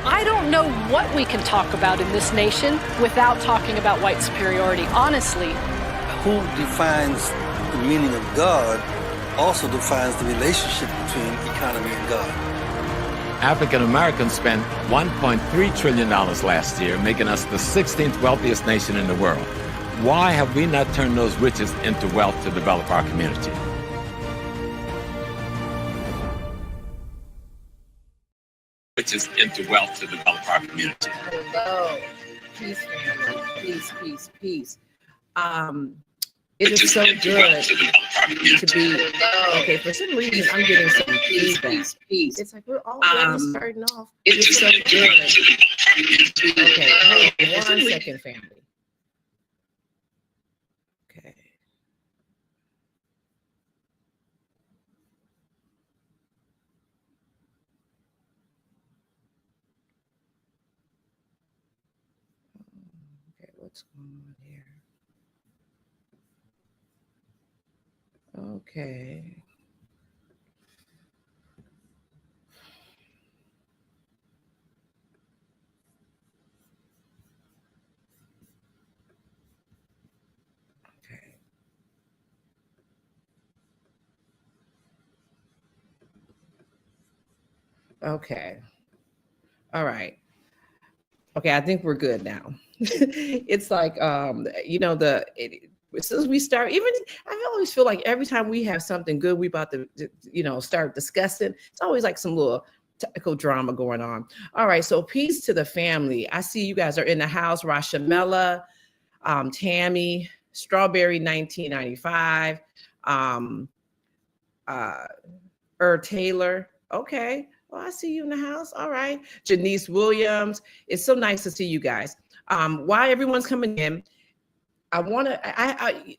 I don't know what we can talk about in this nation without talking about white superiority, honestly. Who defines the meaning of God also defines the relationship between economy and God. African Americans spent $1.3 trillion last year, making us the 16th wealthiest nation in the world. Why have we not turned those riches into wealth to develop our community? Riches into wealth to develop our community. Hello. Peace, family. Peace, peace, peace. It is so good to be, okay, for some reason, I'm getting some feedback. It's like we're already starting off. It's so good. Okay, hold on 1 second, family. Okay. Okay, what's going on here? Okay. Okay. All right. Okay, I think we're good now. It's like, as soon as we start, even I always feel like every time we have something good, we about to, start discussing, it's always like some little technical drama going on. All right, so peace to the family. I see you guys are in the house. Rashamella, Tammy, Strawberry 1995, Taylor. Okay. Well, I see you in the house. All right. Janice Williams. It's so nice to see you guys. While everyone's coming in, I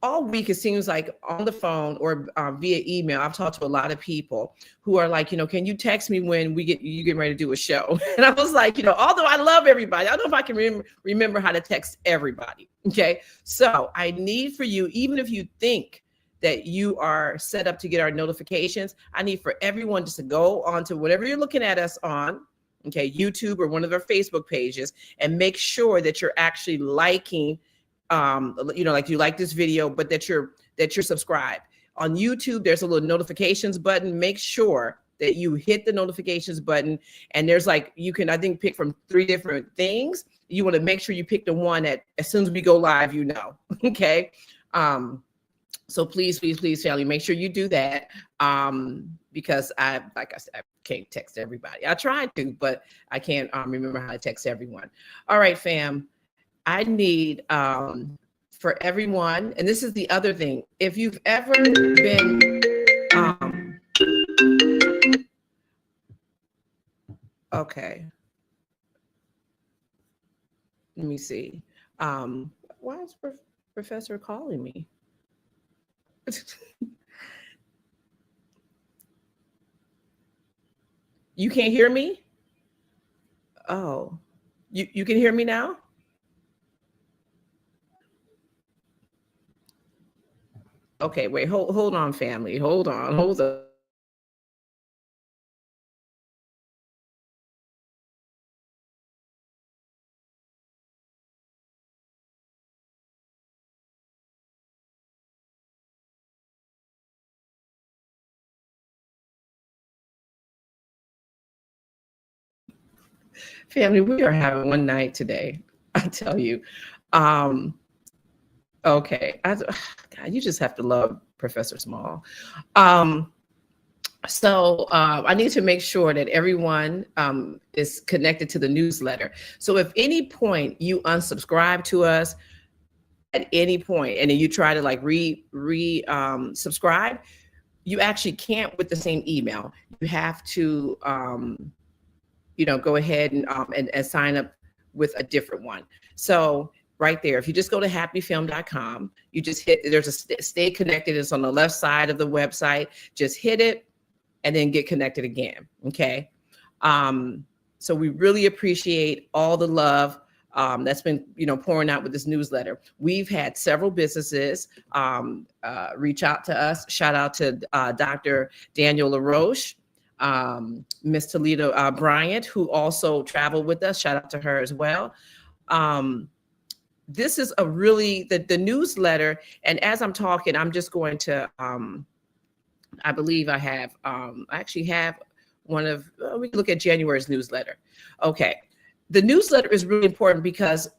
all week, it seems like on the phone or via email, I've talked to a lot of people who are like, can you text me when you get ready to do a show? And I was like, although I love everybody, I don't know if I can remember how to text everybody. Okay. So I need for you, even if you think that you are set up to get our notifications, I need for everyone just to go on to whatever you're looking at us on, okay, YouTube or one of our Facebook pages, and make sure that you're actually liking, like you like this video, but that you're subscribed. On YouTube, there's a little notifications button. Make sure that you hit the notifications button, and there's you can, I think, pick from 3 different things. You want to make sure you pick the one that as soon as we go live, okay? So please, family, make sure you do that, because like I said, I can't text everybody. I tried to, but I can't remember how to text everyone. All right, fam. I need for everyone, and this is the other thing. If you've ever been, okay. Let me see. Why is Professor calling me? You can't hear me? Oh, you can hear me now? Okay, wait, hold on, family. Hold on. Family, we are having one night today, I tell you. Okay, God, you just have to love Professor Small. So I need to make sure that everyone is connected to the newsletter. So if any point you unsubscribe to us at any point, and then you try to subscribe, you actually can't with the same email. You have to go ahead and sign up with a different one. So right there, if you just go to happyfilm.com, you just hit, there's a stay connected. It's on the left side of the website. Just hit it and then get connected again. Okay. So we really appreciate all the love that's been, pouring out with this newsletter. We've had several businesses reach out to us. Shout out to Dr. Daniel LaRoche. Miss Toledo Bryant, who also traveled with us. Shout out to her as well. This is a really, the newsletter. And as I'm talking, I'm just going to, I believe I have, I actually have one of, we can look at January's newsletter. Okay. The newsletter is really important because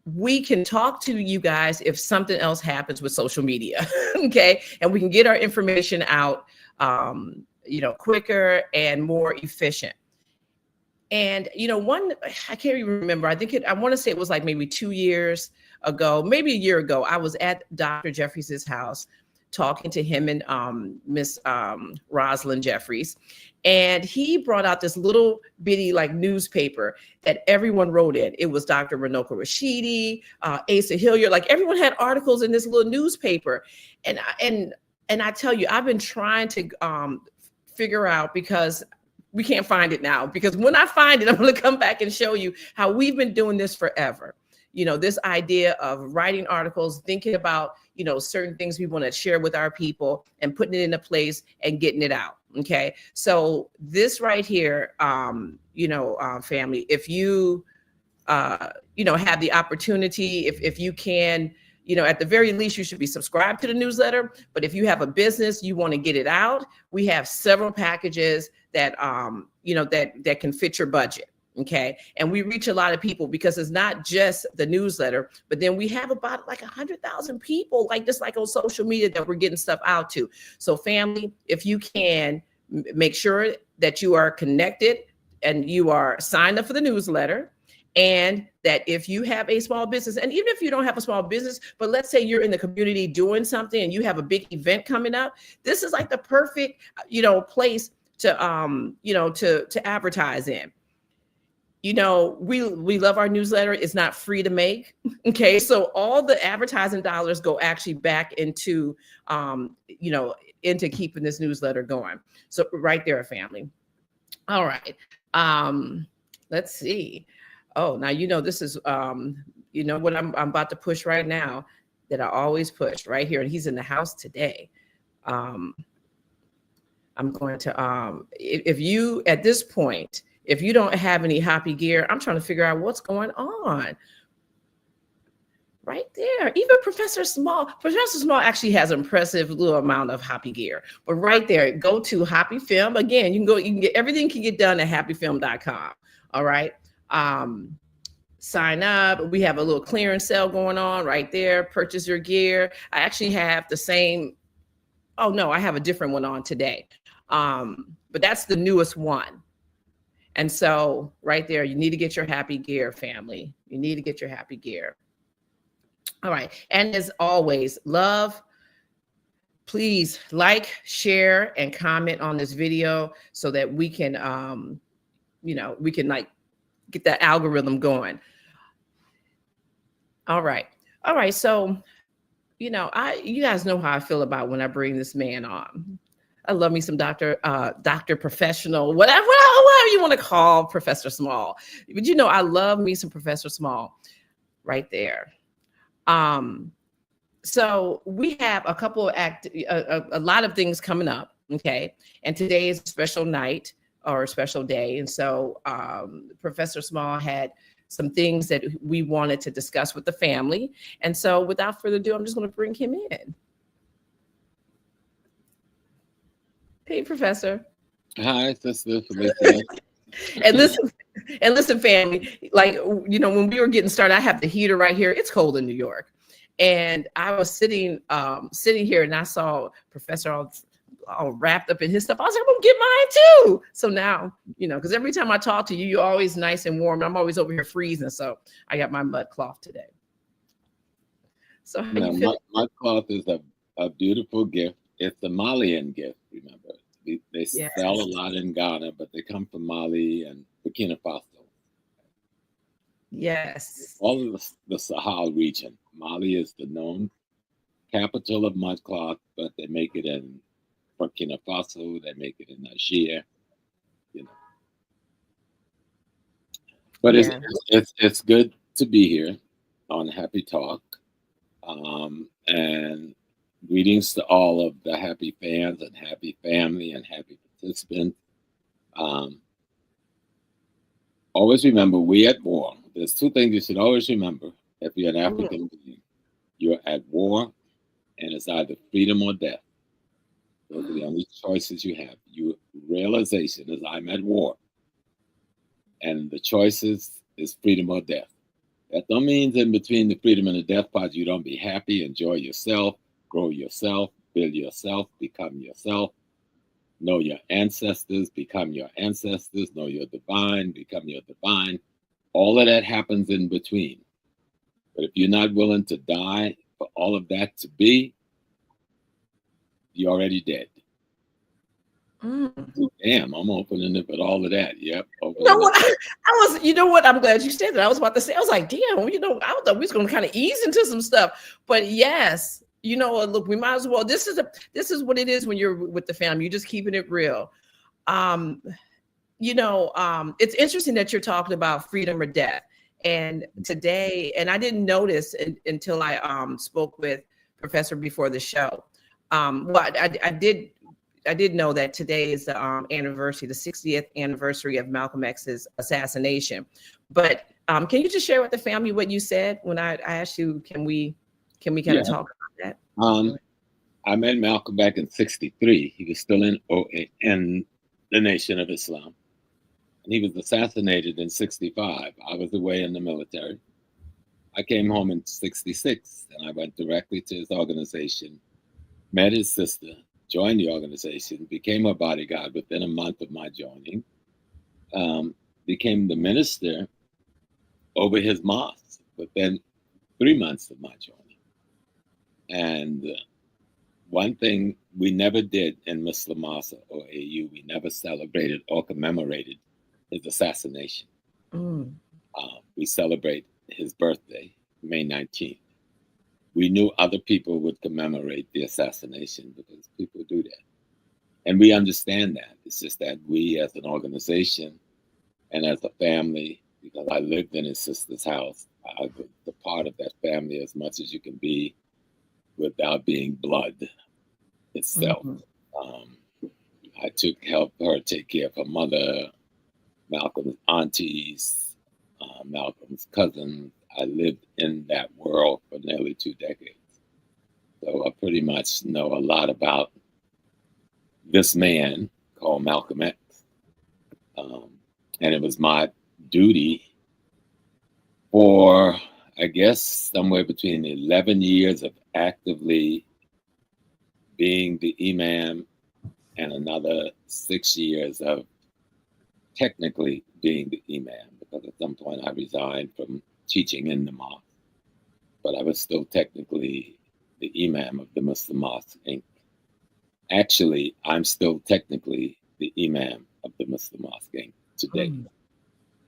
we can talk to you guys if something else happens with social media. Okay. And we can get our information out, quicker and more efficient. And, I can't even remember. I want to say it was like maybe 2 years ago, maybe a year ago. I was at Dr. Jeffries' house talking to him and Miss Rosalind Jeffries. And he brought out this little bitty like newspaper that everyone wrote in. It was Dr. Ranoka Rashidi, Asa Hilliard, like everyone had articles in this little newspaper. And I tell you, I've been trying to figure out, because we can't find it now, because when I find it, I'm going to come back and show you how we've been doing this forever. This idea of writing articles, thinking about, certain things we want to share with our people and putting it into place and getting it out. Okay. So this right here, family, if you, have the opportunity, if you can, at the very least, you should be subscribed to the newsletter. But if you have a business, you want to get it out, we have several packages that, that can fit your budget. Okay. And we reach a lot of people because it's not just the newsletter, but then we have about like 100,000 people, like just like on social media, that we're getting stuff out to. So family, if you can make sure that you are connected and you are signed up for the newsletter, and that if you have a small business, and even if you don't have a small business, but let's say you're in the community doing something and you have a big event coming up, this is like the perfect, place to, to advertise in. We love our newsletter. It's not free to make. Okay. So all the advertising dollars go actually back into, into keeping this newsletter going. So right there, family. All right. Let's see. Oh, now, this is, what I'm about to push right now, that I always push right here. And he's in the house today. I'm going to, if you, at this point, if you don't have any HAPI gear, I'm trying to figure out what's going on. Right there. Even Professor Small actually has an impressive little amount of HAPI gear. But right there, go to HAPI Film. Again, you can get everything can get done at happyfilm.com. All right. Sign up. We have a little clearance sale going on right there. Purchase your gear. I actually have the same. Oh no, I have a different one on today. But that's the newest one. And so right there, you need to get your HAPI gear, family. You need to get your HAPI gear. All right. And as always, love, please like, share, and comment on this video so that we can, we can like get that algorithm going. All right. All right. So, you guys know how I feel about when I bring this man on. I love me some Dr. Professional, whatever you want to call Professor Small. But I love me some Professor Small right there. So we have a couple of a lot of things coming up. Okay. And today is a special night or a special day. And so Professor Small had some things that we wanted to discuss with the family. And so without further ado, I'm just going to bring him in. Hey, Professor. Hi, Sister Felicia. And listen, family, like, when we were getting started, I have the heater right here. It's cold in New York. And I was sitting here and I saw Professor all wrapped up in his stuff. I was like, I'm gonna get mine too. So now, because every time I talk to you, you're always nice and warm. And I'm always over here freezing. So I got my mud cloth today. So how you feel? Mud cloth is a beautiful gift. It's a Malian gift, remember. They sell a lot in Ghana, but they come from Mali and Burkina Faso. Yes. All of the Sahel region. Mali is the known capital of mud cloth, but they make it in Burkina Faso, they make it in Nigeria, But it's good to be here on Happy Talk. And greetings to all of the HAPI fans and HAPI family and HAPI participants. Always remember, we at war. There's two things you should always remember if you're an African being. You're at war, and it's either freedom or death. Those are the only choices you have. Your realization is I'm at war, and the choices is freedom or death. That don't mean in between the freedom and the death part, you don't be happy, enjoy yourself, grow yourself, build yourself, become yourself. Know your ancestors, become your ancestors. Know your divine, become your divine. All of that happens in between. But if you're not willing to die for all of that to be, you're already dead. Damn, I'm opening it with all of that. Yep. You know what? I was, you know what? I'm glad you said that. I was about to say, I was like, damn, you know, I thought we was going to kind of ease into some stuff. But yes, you know, look, we might as well. This is what it is when you're with the family. You're just keeping it real. You know, it's interesting that you're talking about freedom or death. And today, and I didn't notice until I spoke with Professor before the show. But I did know that today is the anniversary, the 60th anniversary of Malcolm X's assassination. But can you just share with the family what you said when I asked you, can we kind of talk about that? I met Malcolm back in '63. He was still in the Nation of Islam. And he was assassinated in '65. I was away in the military. I came home in '66, and I went directly to his organization, met his sister, joined the organization, became a bodyguard within a month of my joining, became the minister over his mosque within 3 months of my joining. And one thing we never did in Muslim Mosque or AU, we never celebrated or commemorated his assassination. We celebrate his birthday, May 19th. We knew other people would commemorate the assassination because people do that. And we understand that. It's just that we as an organization and as a family, because I lived in his sister's house, I was a part of that family as much as you can be without being blood itself. I helped her take care of her mother, Malcolm's aunties, Malcolm's cousins. I lived in that world for nearly 2 decades. So I pretty much know a lot about this man called Malcolm X. And it was my duty for, I guess, somewhere between 11 years of actively being the imam and another 6 years of technically being the imam, because at some point I resigned from teaching in the mosque, but I was still technically the imam of the Muslim Mosque Inc. Actually, I'm still technically the imam of the Muslim Mosque Inc. today.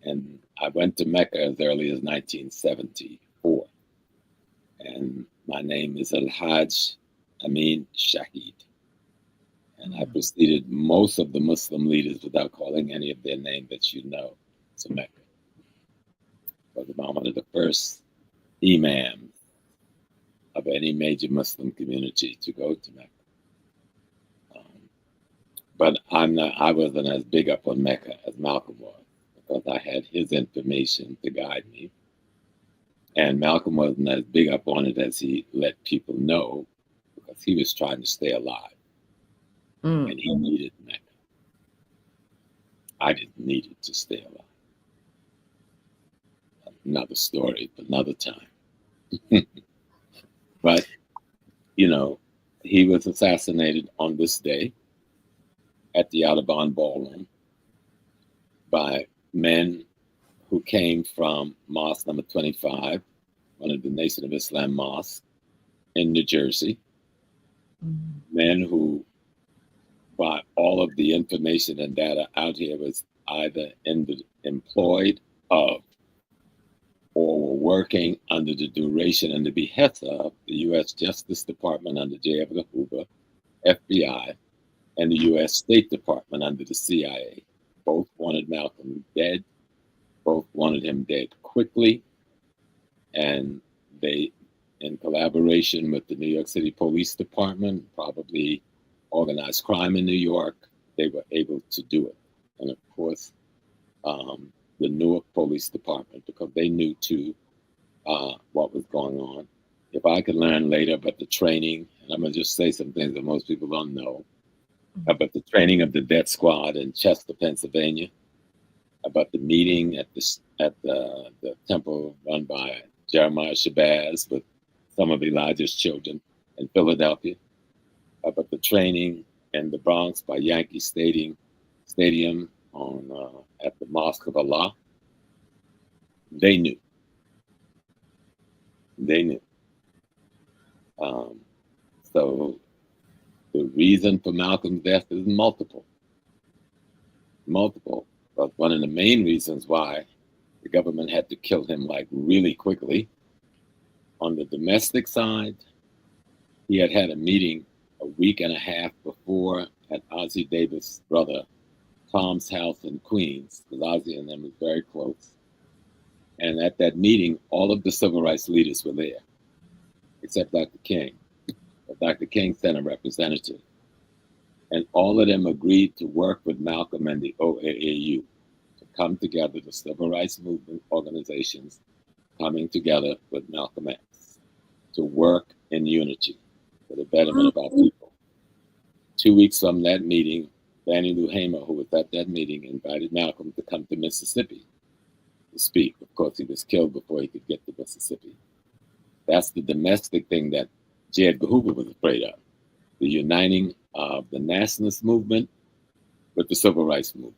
And I went to Mecca as early as 1974. And my name is Al-Hajj Amin Shahid. And I preceded most of the Muslim leaders without calling any of their name that you know to Mecca. Because I'm one of the first imams of any major Muslim community to go to Mecca. But I wasn't as big up on Mecca as Malcolm was, because I had his information to guide me. And Malcolm wasn't as big up on it as he let people know, because he was trying to stay alive. And he needed Mecca. I didn't need it to stay alive. Another story for another time. But, you know, he was assassinated on this day at the Audubon Ballroom by men who came from Mosque number 25, one of the Nation of Islam mosques in New Jersey. Men who, by all of the information and data out here, was either employed of or were working under the duration and the behest of the U.S. Justice Department under J. Edgar Hoover, FBI, and the U.S. State Department under the CIA. Both wanted Malcolm dead. Both wanted him dead quickly. And they, in collaboration with the New York City Police Department, probably organized crime in New York, they were able to do it. And of course, the Newark Police Department, because they knew too what was going on. If I could learn later about the training, and I'm going to just say some things that most people don't know, about the training of the death squad in Chester, Pennsylvania, about the meeting at the temple run by Jeremiah Shabazz with some of Elijah's children in Philadelphia, about the training in the Bronx by Yankee Stadium at the Mosque of Allah. They knew. So the reason for Malcolm's death is multiple. But one of the main reasons why the government had to kill him like really quickly, on the domestic side, he had a meeting a week and a half before at Ossie Davis' brother Tom's house in Queens, because Ossie and them was very close. And at that meeting, all of the civil rights leaders were there, except Dr. King. But Dr. King sent a representative. And all of them agreed to work with Malcolm and the OAAU to come together, the civil rights movement organizations coming together with Malcolm X to work in unity for the betterment of our people. 2 weeks from that meeting, Fannie Lou Hamer, who was at that meeting, invited Malcolm to come to Mississippi to speak. Of course, he was killed before he could get to Mississippi. That's the domestic thing that J. Edgar Hoover was afraid of, the uniting of the nationalist movement with the civil rights movement.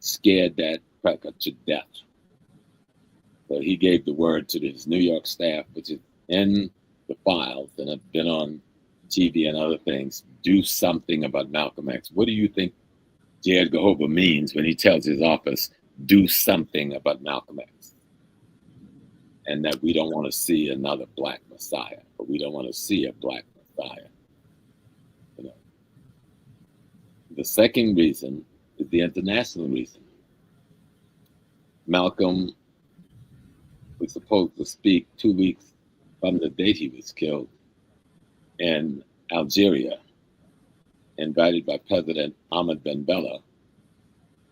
Scared that cracker to death. So he gave the word to his New York staff, which is in the files and have been on TV and other things, do something about Malcolm X. What do you think J. Edgar Hoover means when he tells his office, do something about Malcolm X? And that we don't want to see another black messiah, but we don't want to see a black messiah. You know. The second reason is the international reason. Malcolm was supposed to speak 2 weeks from the date he was killed in Algeria, invited by President Ahmed Ben Bella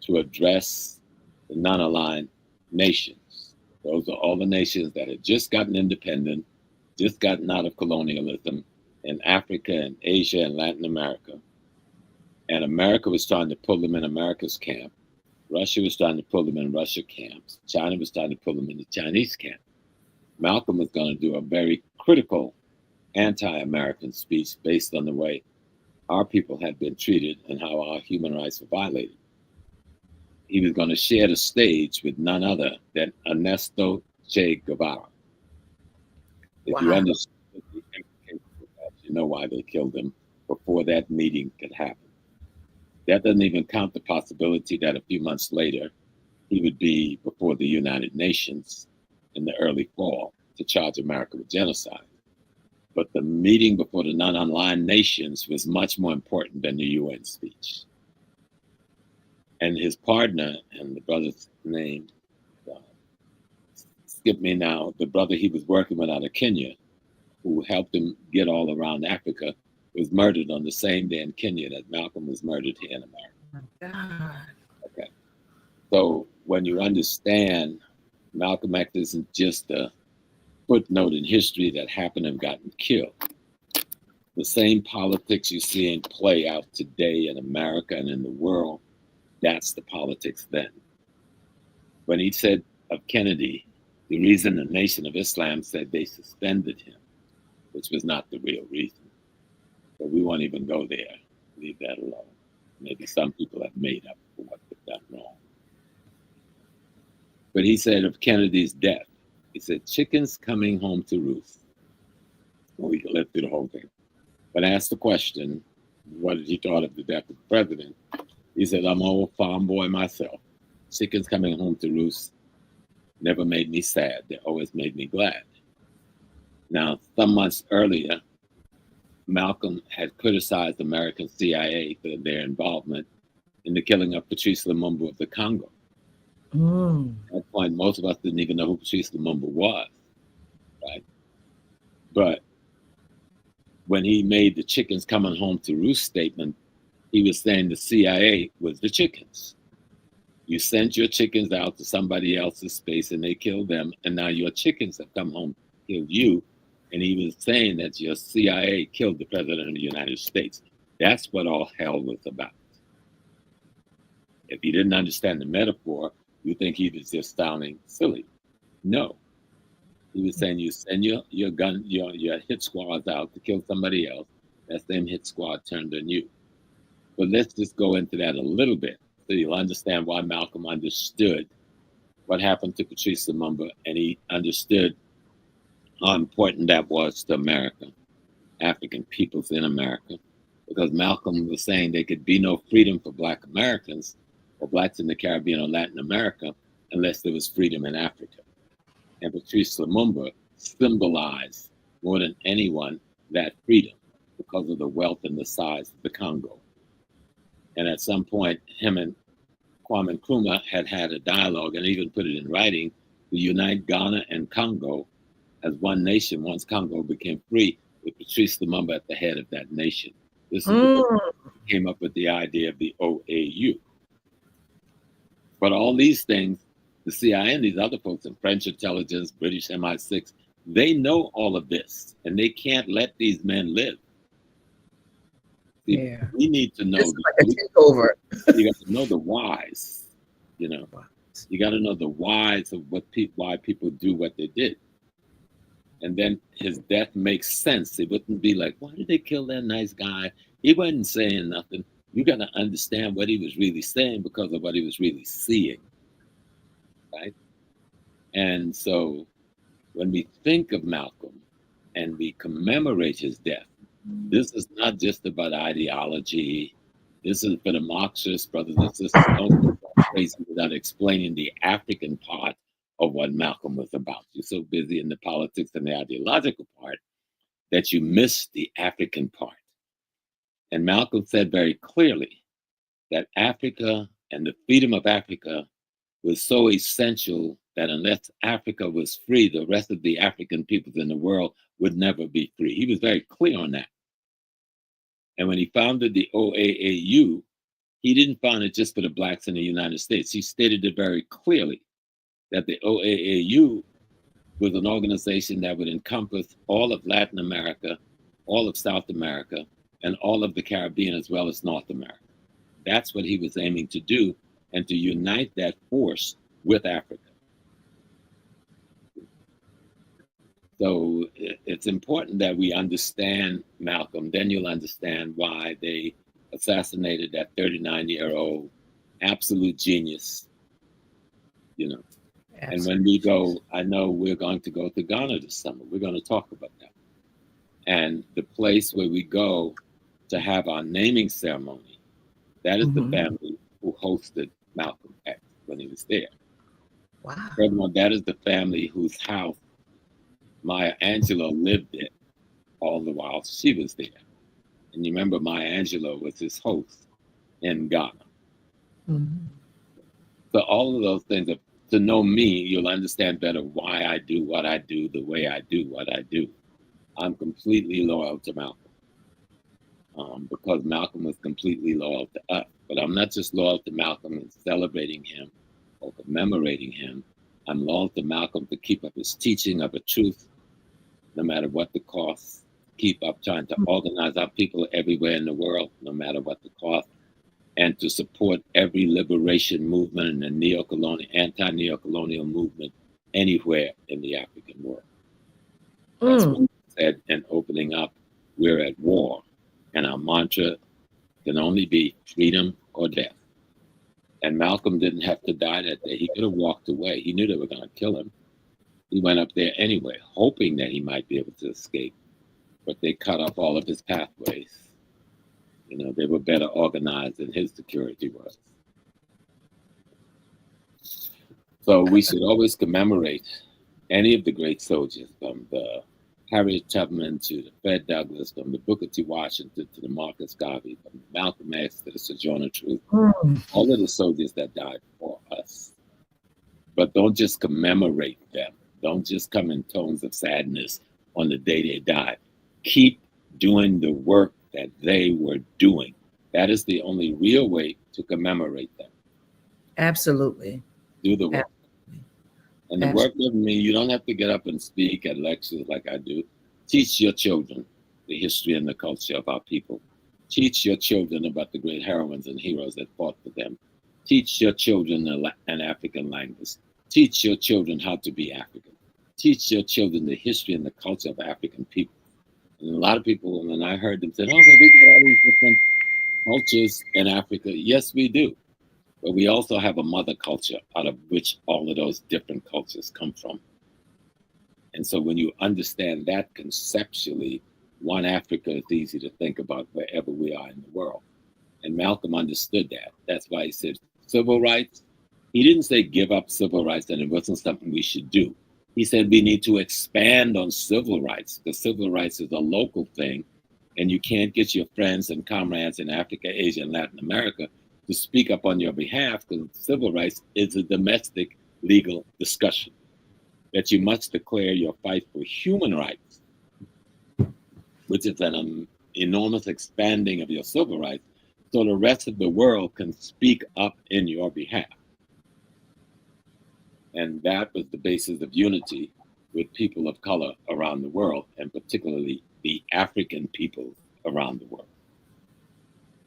to address the non-aligned nations. Those are all the nations that had just gotten independent, just gotten out of colonialism in Africa and Asia and Latin America. And America was trying to pull them in America's camp. Russia was trying to pull them in Russia camps. China was trying to pull them in the Chinese camp. Malcolm was going to do a very critical anti-American speech based on the way our people had been treated and how our human rights were violated. He was going to share the stage with none other than Ernesto Che Guevara. If you understand the implications of that, you know why they killed him before that meeting could happen. That doesn't even count the possibility that a few months later, he would be before the United Nations in the early fall to charge America with genocide. But the meeting before the non-aligned nations was much more important than the UN speech. And his partner, and the brother's name, skip me now, the brother he was working with out of Kenya, who helped him get all around Africa, was murdered on the same day in Kenya that Malcolm was murdered here in America. Oh my God. Okay. So when you understand Malcolm X isn't just a footnote in history that happened and gotten killed. The same politics you see in play out today in America and in the world, that's the politics then. When he said of Kennedy, the reason the Nation of Islam said they suspended him, which was not the real reason. But we won't even go there. Leave that alone. Maybe some people have made up for what they've done wrong. But he said of Kennedy's death, he said, chickens coming home to roost. Well, we can live through the whole thing. But asked the question, what did he thought of the death of the president? He said, I'm an old farm boy myself. Chickens coming home to roost never made me sad. They always made me glad. Now, some months earlier, Malcolm had criticized American CIA for their involvement in the killing of Patrice Lumumba of the Congo. At that point, most of us didn't even know who Patrice Lumumba was, right? But when he made the chickens coming home to roost statement, he was saying the CIA was the chickens. You sent your chickens out to somebody else's space and they killed them, and now your chickens have come home, killed you. And he was saying that your CIA killed the president of the United States. That's what all hell was about. If you didn't understand the metaphor, you think he was just sounding silly. No. He was saying you send your hit squads out to kill somebody else. That same hit squad turned on you. But let's just go into that a little bit so you'll understand why Malcolm understood what happened to Patrice Lumumba, and he understood how important that was to America, African peoples in America, because Malcolm was saying there could be no freedom for Black Americans or Blacks in the Caribbean or Latin America unless there was freedom in Africa. And Patrice Lumumba symbolized more than anyone that freedom because of the wealth and the size of the Congo. And at some point, him and Kwame Nkrumah had a dialogue and even put it in writing to unite Ghana and Congo as one nation once Congo became free, with Patrice Lumumba at the head of that nation. This is what came up with the idea of the OAU. But all these things, the CIA and these other folks in French intelligence, British MI6, they know all of this, and they can't let these men live. See, we need to know. It's like a takeover. You got to know the whys. You know, you got to know the whys of why people do what they did. And then his death makes sense. It wouldn't be like, why did they kill that nice guy? He wasn't saying nothing. You got to understand what he was really saying because of what he was really seeing, right? And so when we think of Malcolm and we commemorate his death, this is not just about ideology. This is for the Marxists, brothers and sisters, don't go crazy without explaining the African part of what Malcolm was about. You're so busy in the politics and the ideological part that you miss the African part. And Malcolm said very clearly that Africa and the freedom of Africa was so essential that unless Africa was free, the rest of the African peoples in the world would never be free. He was very clear on that. And when he founded the OAAU, he didn't found it just for the Blacks in the United States. He stated it very clearly that the OAAU was an organization that would encompass all of Latin America, all of South America, and all of the Caribbean as well as North America. That's what he was aiming to do, and to unite that force with Africa. So it's important that we understand Malcolm. Then you'll understand why they assassinated that 39-year-old absolute genius, you know. Absolutely. And when we go, I know we're going to go to Ghana this summer. We're going to talk about that. And the place where we go to have our naming ceremony, that is the family who hosted Malcolm X when he was there. Wow. Furthermore, that is the family whose house Maya Angelou lived in all the while she was there. And you remember Maya Angelou was his host in Ghana. So all of those things, to know me, you'll understand better why I do what I do, the way I do what I do. I'm completely loyal to Malcolm because Malcolm was completely loyal to us. But I'm not just loyal to Malcolm in celebrating him or commemorating him. I'm loyal to Malcolm to keep up his teaching of the truth, no matter what the cost. Keep up trying to organize our people everywhere in the world, no matter what the cost, and to support every liberation movement and the anti-neocolonial movement anywhere in the African world. That's what he said in opening up, we're at war, and our mantra can only be freedom or death. And Malcolm didn't have to die that day. He could have walked away. He knew they were going to kill him. He went up there anyway, hoping that he might be able to escape. But they cut off all of his pathways. You know, they were better organized than his security was. So we should always commemorate any of the great soldiers, from the Harriet Tubman to the Fred Douglass, from the Booker T. Washington to the Marcus Garvey, from Malcolm X to the Sojourner Truth, all of the soldiers that died for us. But don't just commemorate them. Don't just come in tones of sadness on the day they died. Keep doing the work that they were doing. That is the only real way to commemorate them. Absolutely. Do the work. And the work doesn't mean you don't have to get up and speak at lectures like I do. Teach your children the history and the culture of our people. Teach your children about the great heroines and heroes that fought for them. Teach your children an African language. Teach your children how to be African. Teach your children the history and the culture of African people. And a lot of people, when I heard them say, oh, well, we got all these different cultures in Africa. Yes, we do. But we also have a mother culture out of which all of those different cultures come from. And so when you understand that conceptually, one Africa is easy to think about wherever we are in the world. And Malcolm understood that. That's why he said civil rights. He didn't say give up civil rights and it wasn't something we should do. He said we need to expand on civil rights because civil rights is a local thing. And you can't get your friends and comrades in Africa, Asia, and Latin America to speak up on your behalf because civil rights is a domestic legal discussion. That you must declare your fight for human rights, which is an enormous expanding of your civil rights, so the rest of the world can speak up in your behalf. And that was the basis of unity with people of color around the world, and particularly the African peoples around the world.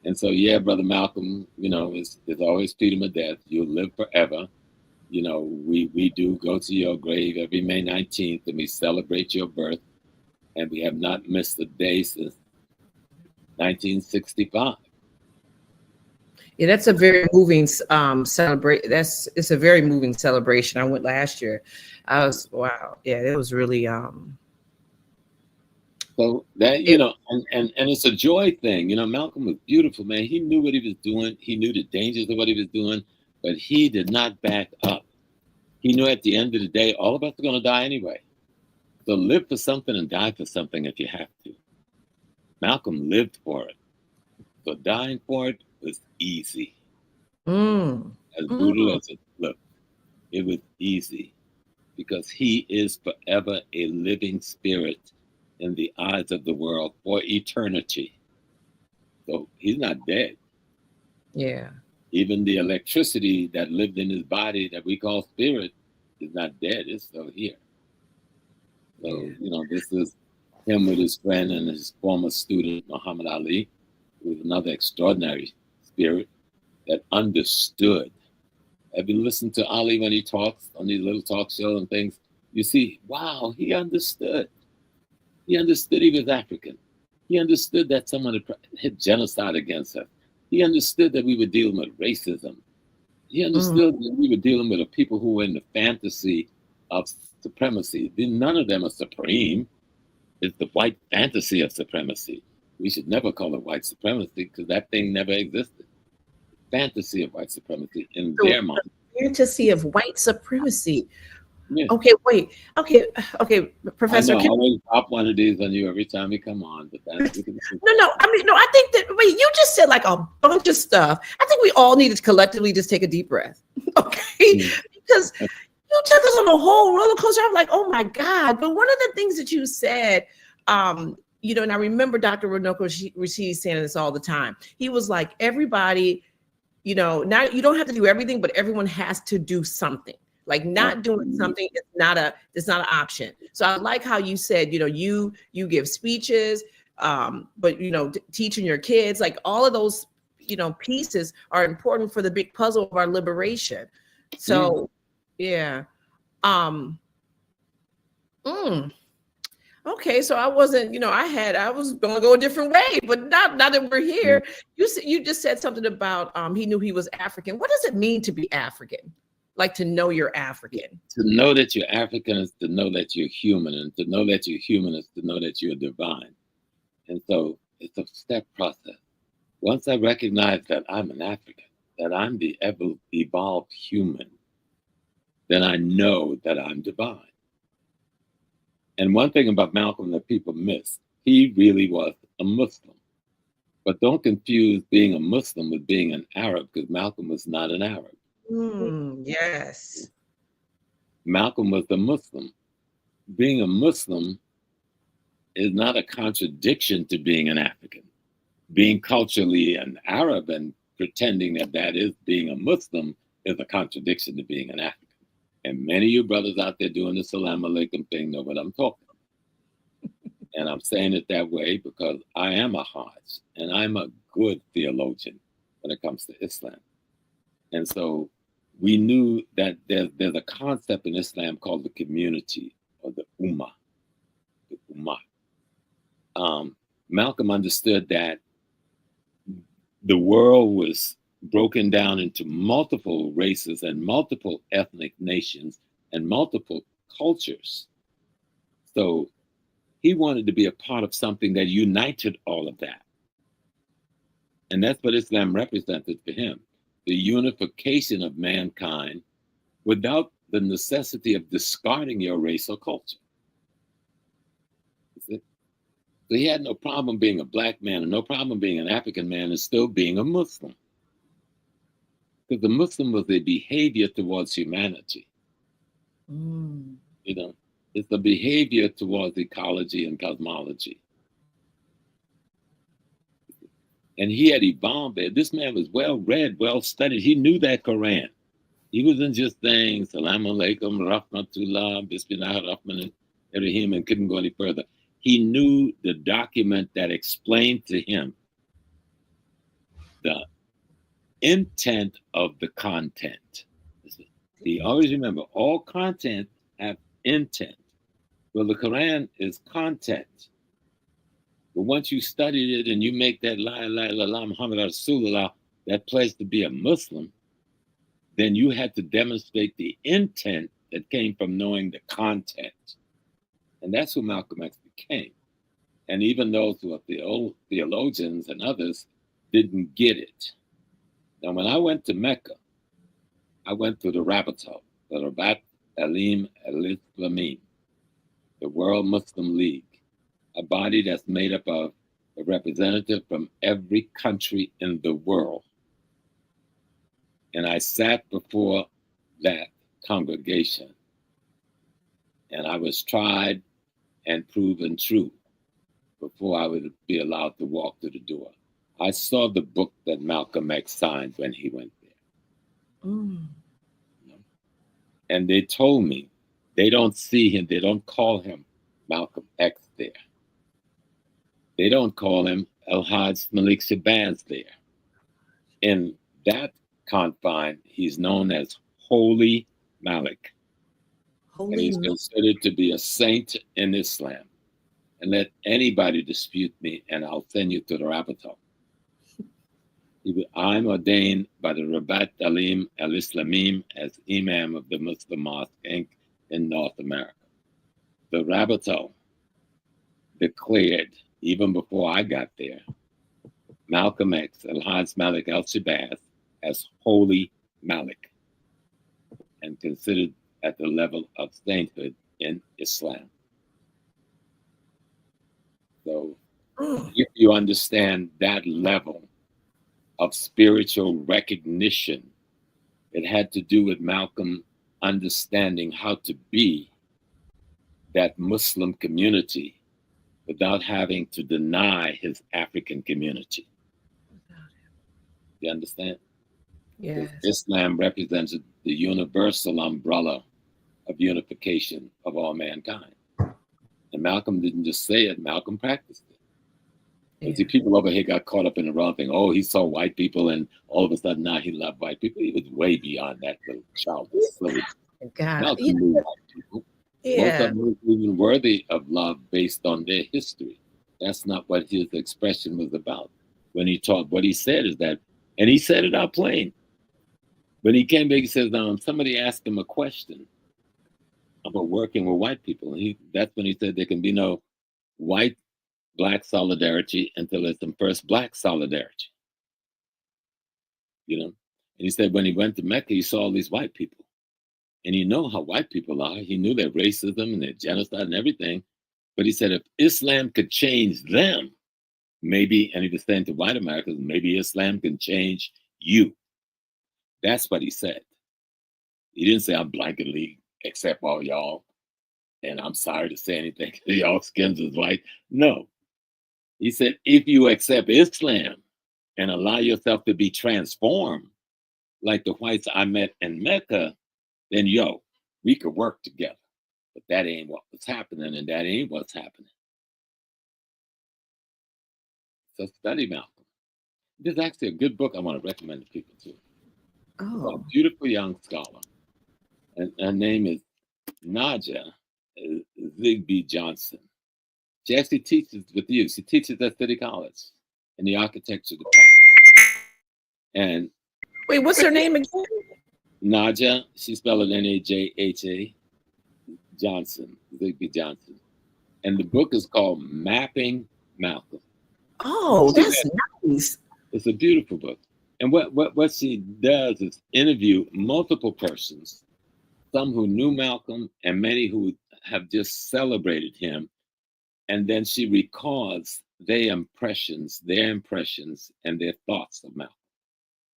And so, yeah, Brother Malcolm, you know, it's always freedom of death. You'll live forever. You know, we do go to your grave every May 19th and we celebrate your birth. And we have not missed a day since 1965. Yeah, that's a very moving celebration. It's a very moving celebration. I went last year. Wow. Yeah, it was really So that, you know, and it's a joy thing. You know, Malcolm was beautiful, man. He knew what he was doing. He knew the dangers of what he was doing, but he did not back up. He knew at the end of the day, all of us are going to die anyway. So live for something and die for something if you have to. Malcolm lived for it. So dying for it was easy. As brutal as it looked, it was easy because he is forever a living spirit in the eyes of the world for eternity. So he's not dead. Yeah. Even the electricity that lived in his body that we call spirit is not dead, it's still here. So, you know, this is him with his friend and his former student, Muhammad Ali, who was another extraordinary spirit that understood. Have you listened to Ali when he talks on these little talk shows and things? You see, wow, he understood. He understood he was African. He understood that someone had genocide against us. He understood that we were dealing with racism. He understood that we were dealing with a people who were in the fantasy of supremacy. None of them are supreme. It's the white fantasy of supremacy. We should never call it white supremacy because that thing never existed. Fantasy of white supremacy in their mind. Fantasy of white supremacy. Yeah. Okay, wait. Okay, Professor. I always drop one of these on you every time you come on. But that's No. I think that you just said like a bunch of stuff. I think we all need to collectively just take a deep breath. Okay, because you took us on a whole roller coaster. I'm like, oh my God. But one of the things that you said, you know, and I remember Dr. Runoko Rashid saying this all the time. He was like, everybody, you know, now you don't have to do everything, but everyone has to do something. Like not doing something is not an option. So I like how you said, you know, you give speeches, but you know, teaching your kids, like all of those, you know, pieces are important for the big puzzle of our liberation. So yeah. Okay, so I wasn't, you know, I was going to go a different way, but now that we're here, you just said something about he knew he was African. What does it mean to be African? Like to know you're African. To know that you're African is to know that you're human, and to know that you're human is to know that you're divine. And so it's a step process. Once I recognize that I'm an African, that I'm the evolved human, then I know that I'm divine. And one thing about Malcolm that people miss, he really was a Muslim. But don't confuse being a Muslim with being an Arab, because Malcolm was not an Arab. Yes. Malcolm was a Muslim. Being a Muslim is not a contradiction to being an African. being culturally an Arab and pretending that that is being a Muslim is a contradiction to being an African. And many of you brothers out there doing the salam alaikum thing know what I'm talking about. And I'm saying it that way because I am a Hajj and I'm a good theologian when it comes to Islam. And so we knew that there's a concept in Islam called the community or the ummah. The ummah. Malcolm understood that the world was broken down into multiple races and multiple ethnic nations and multiple cultures. So he wanted to be a part of something that united all of that. And that's what Islam represented for him, the unification of mankind without the necessity of discarding your race or culture. So he had no problem being a black man and no problem being an African man and still being a Muslim. Because the Muslim was a behavior towards humanity. You know, it's the behavior towards ecology and cosmology. And he had evolved there. This man was well read, well studied. He knew that Quran. He wasn't just saying Salam alaikum, rahmatullah, bismillah rahman rahim, and couldn't go any further. He knew the document that explained to him the intent of the content. He always remember all content have intent. Well, the Quran is content. But once you studied it and you make that la ilaha illallah Muhammad Rasulullah that pledge to be a Muslim, then you had to demonstrate the intent that came from knowing the content. And that's who Malcolm X became. And even those who are the old theologians and others didn't get it. Now, when I went to Mecca, I went to the Rabbitoh, the Rabat Alim al-Islamim, the World Muslim League, a body that's made up of a representative from every country in the world. And I sat before that congregation, and I was tried and proven true before I would be allowed to walk through the door. I saw the book that Malcolm X signed when he went there. And they told me they don't see him, they don't call him Malcolm X there. They don't call him El-Hajj Malik Shabazz there. In that confine, he's known as Holy Malik. And he's considered to be a saint in Islam. And let anybody dispute me, and I'll send you to the Rabbitoh. I'm ordained by the Rabat Alim al-Islamim as Imam of the Muslim Mosque Inc. in North America. The Rabbitoh declared, even before I got there, Malcolm X, El-Hajj Malik al-Shabazz, as Holy Malik, and considered at the level of sainthood in Islam. So if you understand that level of spiritual recognition, it had to do with Malcolm understanding how to be that Muslim community without having to deny his African community. You understand? Yes. Islam represented the universal umbrella of unification of all mankind. And Malcolm didn't just say it, Malcolm practiced it. Yeah. See, people over here got caught up in the wrong thing. Oh, he saw white people and all of a sudden now he loved white people. He was way beyond that little child. Malcolm knew white people. Yeah. Most of them were even worthy of love based on their history. That's not what his expression was about. When he taught, what he said is that, and he said it out plain. When he came back, he says, now, somebody asked him a question about working with white people. And that's when he said there can be no white-black solidarity until there's some first black solidarity. You know? And he said when he went to Mecca, he saw all these white people. And you know how white people are. He knew their racism and their genocide and everything. But he said if Islam could change them, maybe, and he was saying to white Americans, maybe Islam can change you. That's what he said. He didn't say I'm blanketly accept all y'all, and I'm sorry to say anything, y'all skins is white. No. He said, if you accept Islam and allow yourself to be transformed like the whites I met in Mecca, then we could work together. But that ain't what was happening, and that ain't what's happening. So study Malcolm. There's actually a good book I want to recommend to people too. Oh. A beautiful young scholar. And her name is Naja Zigby Johnson. She actually teaches with you. She teaches at City College in the architecture department. And wait, what's her name again? Naja, she spelled it Najha Johnson, Zigby Johnson. And the book is called Mapping Malcolm. Oh, that's nice. It's a beautiful book. And what she does is interview multiple persons, some who knew Malcolm and many who have just celebrated him. And then she records their impressions, and their thoughts of Malcolm.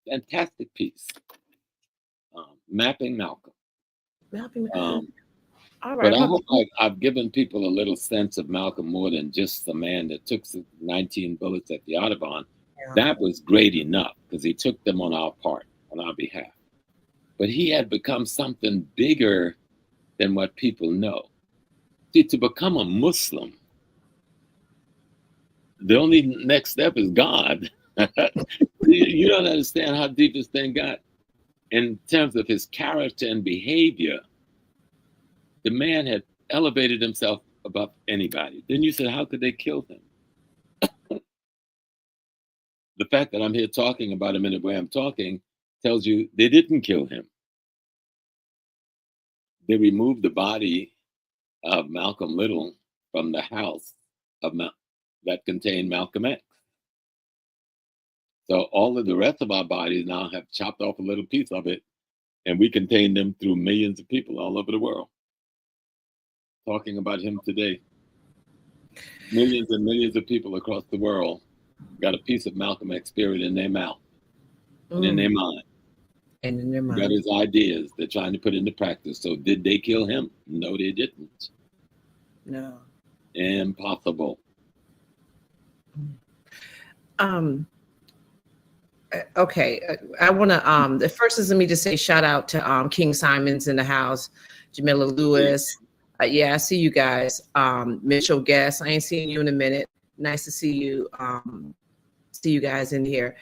Fantastic piece. Mapping Malcolm. Mapping Malcolm. All right. But I hope I've given people a little sense of Malcolm more than just the man that took 19 bullets at the Audubon. Yeah. That was great enough because he took them on our part, on our behalf. But he had become something bigger than what people know. See, to become a Muslim, the only next step is God. You don't understand how deep this thing got. In terms of his character and behavior, the man had elevated himself above anybody. Then you said, how could they kill him? The fact that I'm here talking about him in the way I'm talking tells you they didn't kill him. They removed the body of Malcolm Little from the house of that contained Malcolm X. So all of the rest of our bodies now have chopped off a little piece of it, and we contain them through millions of people all over the world. Talking about him today. Millions and millions of people across the world got a piece of Malcolm X spirit in their mouth and in their mind. And in their mind. Got his ideas they're trying to put into practice. So did they kill him? No, they didn't. No. Impossible. Okay, I want to first is let me just say shout out to King Simon's in the house, Jamila Lewis. Yeah, I see you guys. Mitchell Guest, I ain't seen you in a minute. Nice to see you. See you guys in here.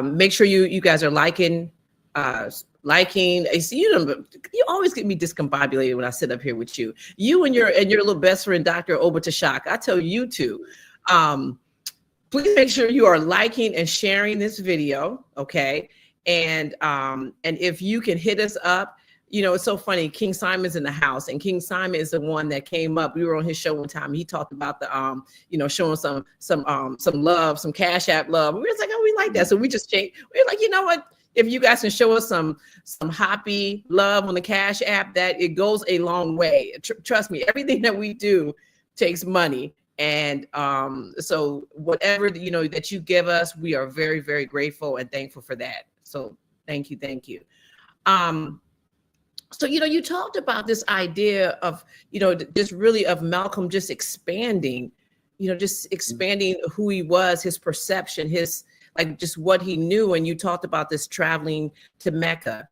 Make sure you guys are liking. I see you always get me discombobulated when I sit up here with you. You and your little best friend, Dr. Obatashak. I tell you two. Please make sure you are liking and sharing this video, okay? And if you can hit us up, you know, it's so funny. King Simon's in the house, and King Simon is the one that came up. We were on his show one time. He talked about the you know, showing some love, some Cash App love. We were like, oh, we like that. So we just changed. We were like, you know what? If you guys can show us some HAPI love on the Cash App, that it goes a long way. Trust me, everything that we do takes money. And so whatever, you know, that you give us, we are very, very grateful and thankful for that. So thank you. So, you know, you talked about this idea of, you know, just really of Malcolm just expanding, you know, just expanding who he was, his perception, his, like, just what he knew. And you talked about this traveling to Mecca,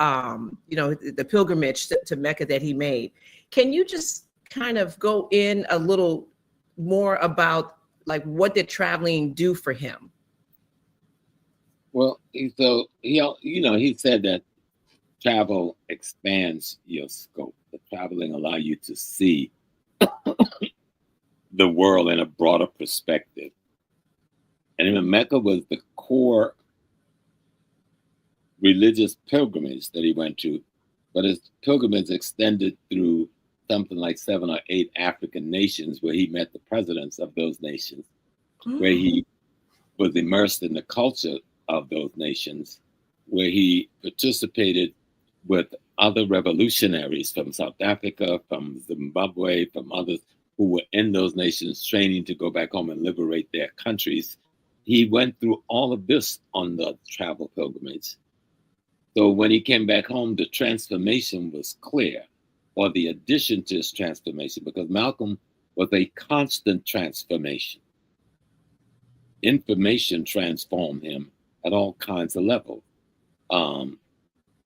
you know, the pilgrimage to Mecca that he made. Can you just kind of go in a little more about, like, what did traveling do for him? Well, so he said that travel expands your scope. The traveling allow you to see the world in a broader perspective. And even Mecca was the core religious pilgrimage that he went to, but his pilgrimage extended through something like 7 or 8 African nations where he met the presidents of those nations, where he was immersed in the culture of those nations, where he participated with other revolutionaries from South Africa, from Zimbabwe, from others who were in those nations training to go back home and liberate their countries. He went through all of this on the travel pilgrimage. So when he came back home, the transformation was clear, or the addition to his transformation, because Malcolm was a constant transformation. information transformed him at all kinds of levels. And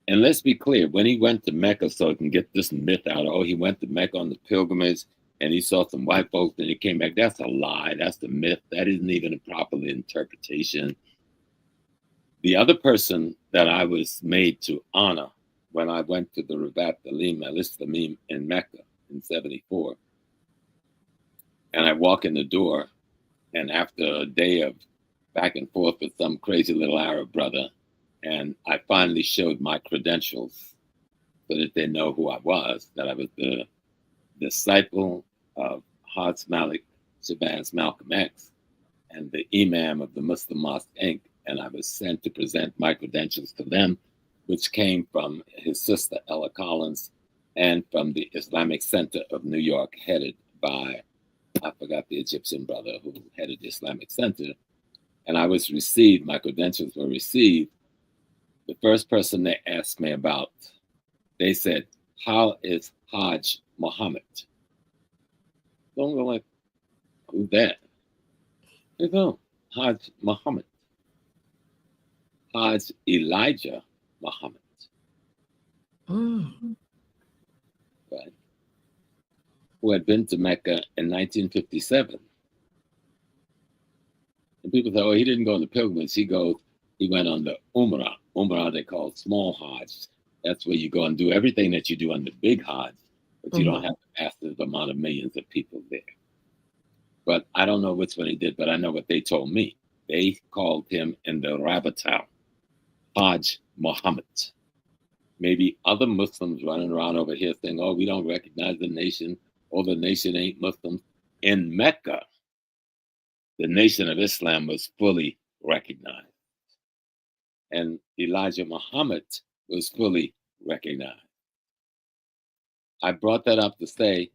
let's be clear, when he went to Mecca, so I can get this myth out, oh, he went to Mecca on the pilgrimage and he saw some white folks and he came back. That's a lie. That's the myth. That isn't even a proper interpretation. The other person that I was made to honor when I went to the Rabat Dalim al-Islamim in Mecca in 74, and I walk in the door, and after a day of back and forth with some crazy little Arab brother, and I finally showed my credentials so that they know who I was, that I was the disciple of Haj Malik Shabazz Malcolm X and the Imam of the Muslim Mosque Inc. And I was sent to present my credentials to them, which came from his sister Ella Collins and from the Islamic Center of New York, headed by, I forgot the Egyptian brother who headed the Islamic Center. And I was received, my credentials were received. The first person they asked me about, they said, how is Hajj Muhammad? So I'm going like, who's that? They go, Hajj Muhammad. Hajj Elijah Muhammad. Right? Who had been to Mecca in 1957. And people say, oh, he didn't go on the pilgrimage. He went on the Umrah. Umrah they call small Hajj. That's where you go and do everything that you do on the big Hajj, but you don't have the massive amount of millions of people there. But I don't know which one he did, but I know what they told me. They called him in the Rabbitown Hajj Muhammad. Maybe other Muslims running around over here saying, oh, we don't recognize the nation, or the nation ain't Muslim. In Mecca, the nation of Islam was fully recognized. And Elijah Muhammad was fully recognized. I brought that up to say,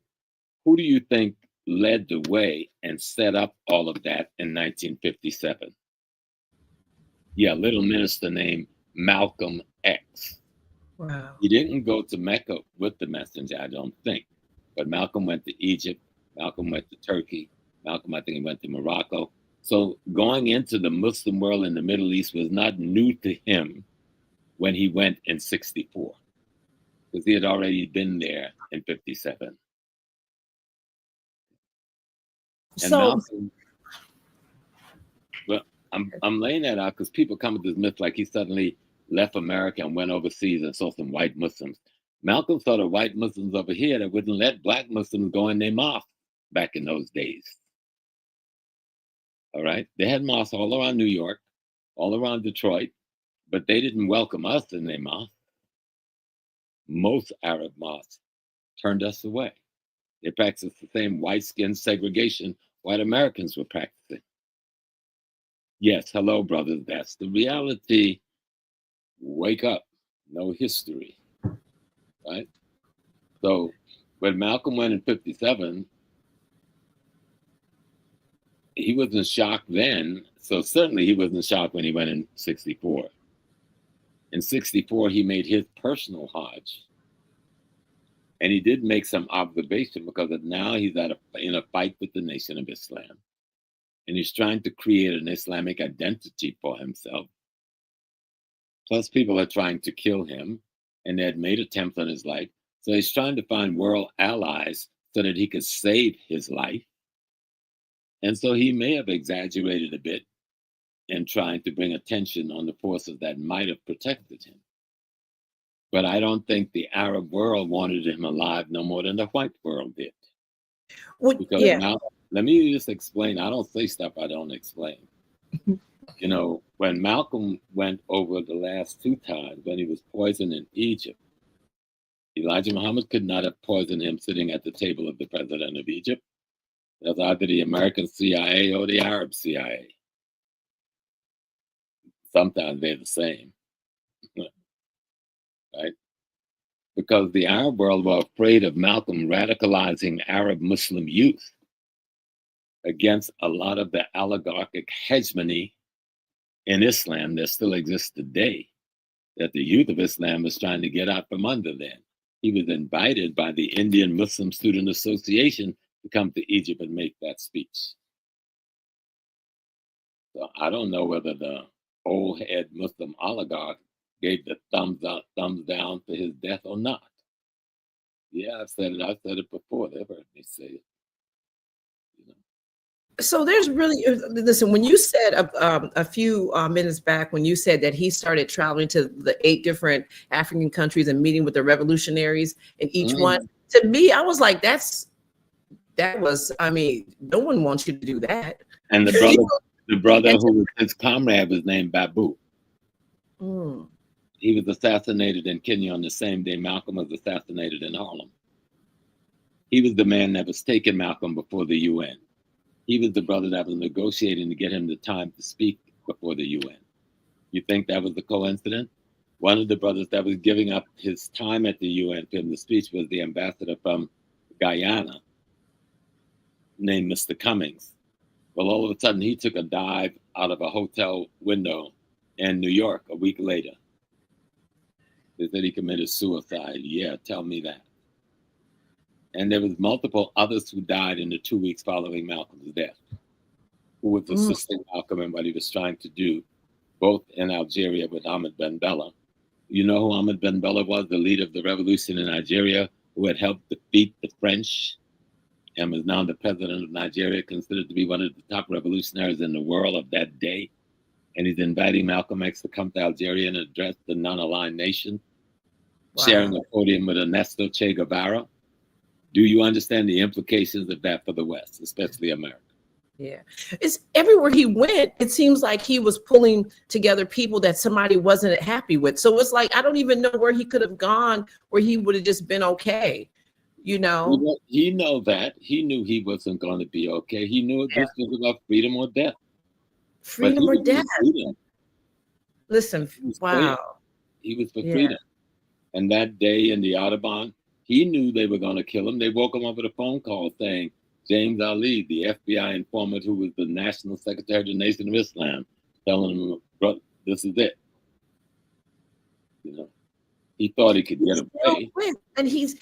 who do you think led the way and set up all of that in 1957? Yeah, a little minister named Malcolm X. Wow. He didn't go to Mecca with the messenger, I don't think. But Malcolm went to Egypt. Malcolm went to Turkey. Malcolm, I think he went to Morocco. So going into the Muslim world in the Middle East was not new to him when he went in 64, because he had already been there in 57. And So, Malcolm, well, I'm laying that out because people come with this myth like he suddenly left America and went overseas and saw some white Muslims. Malcolm saw the white Muslims over here that wouldn't let black Muslims go in their mosque back in those days. All right. They had mosques all around New York, all around Detroit, but they didn't welcome us in their mosque. Most Arab mosques turned us away. They practiced the same white skin segregation white Americans were practicing. Yes, hello, brothers. That's the reality. Wake up. No history. Right? So when Malcolm went in 57, he wasn't shocked then. So certainly he wasn't shocked when he went in 64. In 64, he made his personal Hajj. And he did make some observation because now he's in a fight with the Nation of Islam. And he's trying to create an Islamic identity for himself. Plus, people are trying to kill him, and they had made attempts on his life. So he's trying to find world allies so that he could save his life. And so he may have exaggerated a bit in trying to bring attention on the forces that might have protected him. But I don't think the Arab world wanted him alive no more than the white world did. Because now, let me just explain. I don't say stuff I don't explain. You know, when Malcolm went over the last two times, when he was poisoned in Egypt, Elijah Muhammad could not have poisoned him sitting at the table of the president of Egypt. That's either the American CIA or the Arab CIA. Sometimes they're the same. Right? Because the Arab world were afraid of Malcolm radicalizing Arab Muslim youth against a lot of the oligarchic hegemony in Islam that still exists today, that the youth of Islam was trying to get out from under them. He was invited by the Indian Muslim Student Association to come to Egypt and make that speech. So I don't know whether the old head Muslim oligarch gave the thumbs up, thumbs down for his death or not. Yeah, I've said it. I've said it before. They've heard me say it. You know. So there's really, listen, when you said a few minutes back, when you said that he started traveling to the 8 different African countries and meeting with the revolutionaries in each one, to me, I was like, I mean, no one wants you to do that. And the brother who was his comrade was named Babu. Mm. He was assassinated in Kenya on the same day Malcolm was assassinated in Harlem. He was the man that was taking Malcolm before the UN. He was the brother that was negotiating to get him the time to speak before the UN. You think that was a coincidence? One of the brothers that was giving up his time at the UN for him to speak was the ambassador from Guyana named Mr. Cummings. Well, all of a sudden, he took a dive out of a hotel window in New York a week later. They said he committed suicide. Yeah, tell me that. And there was multiple others who died in the 2 weeks following Malcolm's death, who was assisting Malcolm in what he was trying to do, both in Algeria with Ahmed Ben Bella. You know who Ahmed Ben Bella was? The leader of the revolution in Nigeria, who had helped defeat the French and was now the president of Nigeria, considered to be one of the top revolutionaries in the world of that day. And he's inviting Malcolm X to come to Algeria and address the non-aligned nation, sharing a podium with Ernesto Che Guevara. Do you understand the implications of that for the West, especially America? Yeah, it's everywhere he went. It seems like he was pulling together people that somebody wasn't happy with. So it's like, I don't even know where he could have gone where he would have just been okay. You know, he know that he knew he wasn't going to be okay. He knew this was about freedom or death. Freedom or death. Listen, wow. He was for freedom. And that day in the Audubon, he knew they were going to kill him. They woke him up with a phone call saying, James Ali, the FBI informant who was the National Secretary of the Nation of Islam, telling him, bro, this is it. You know, he thought he could get away. And he's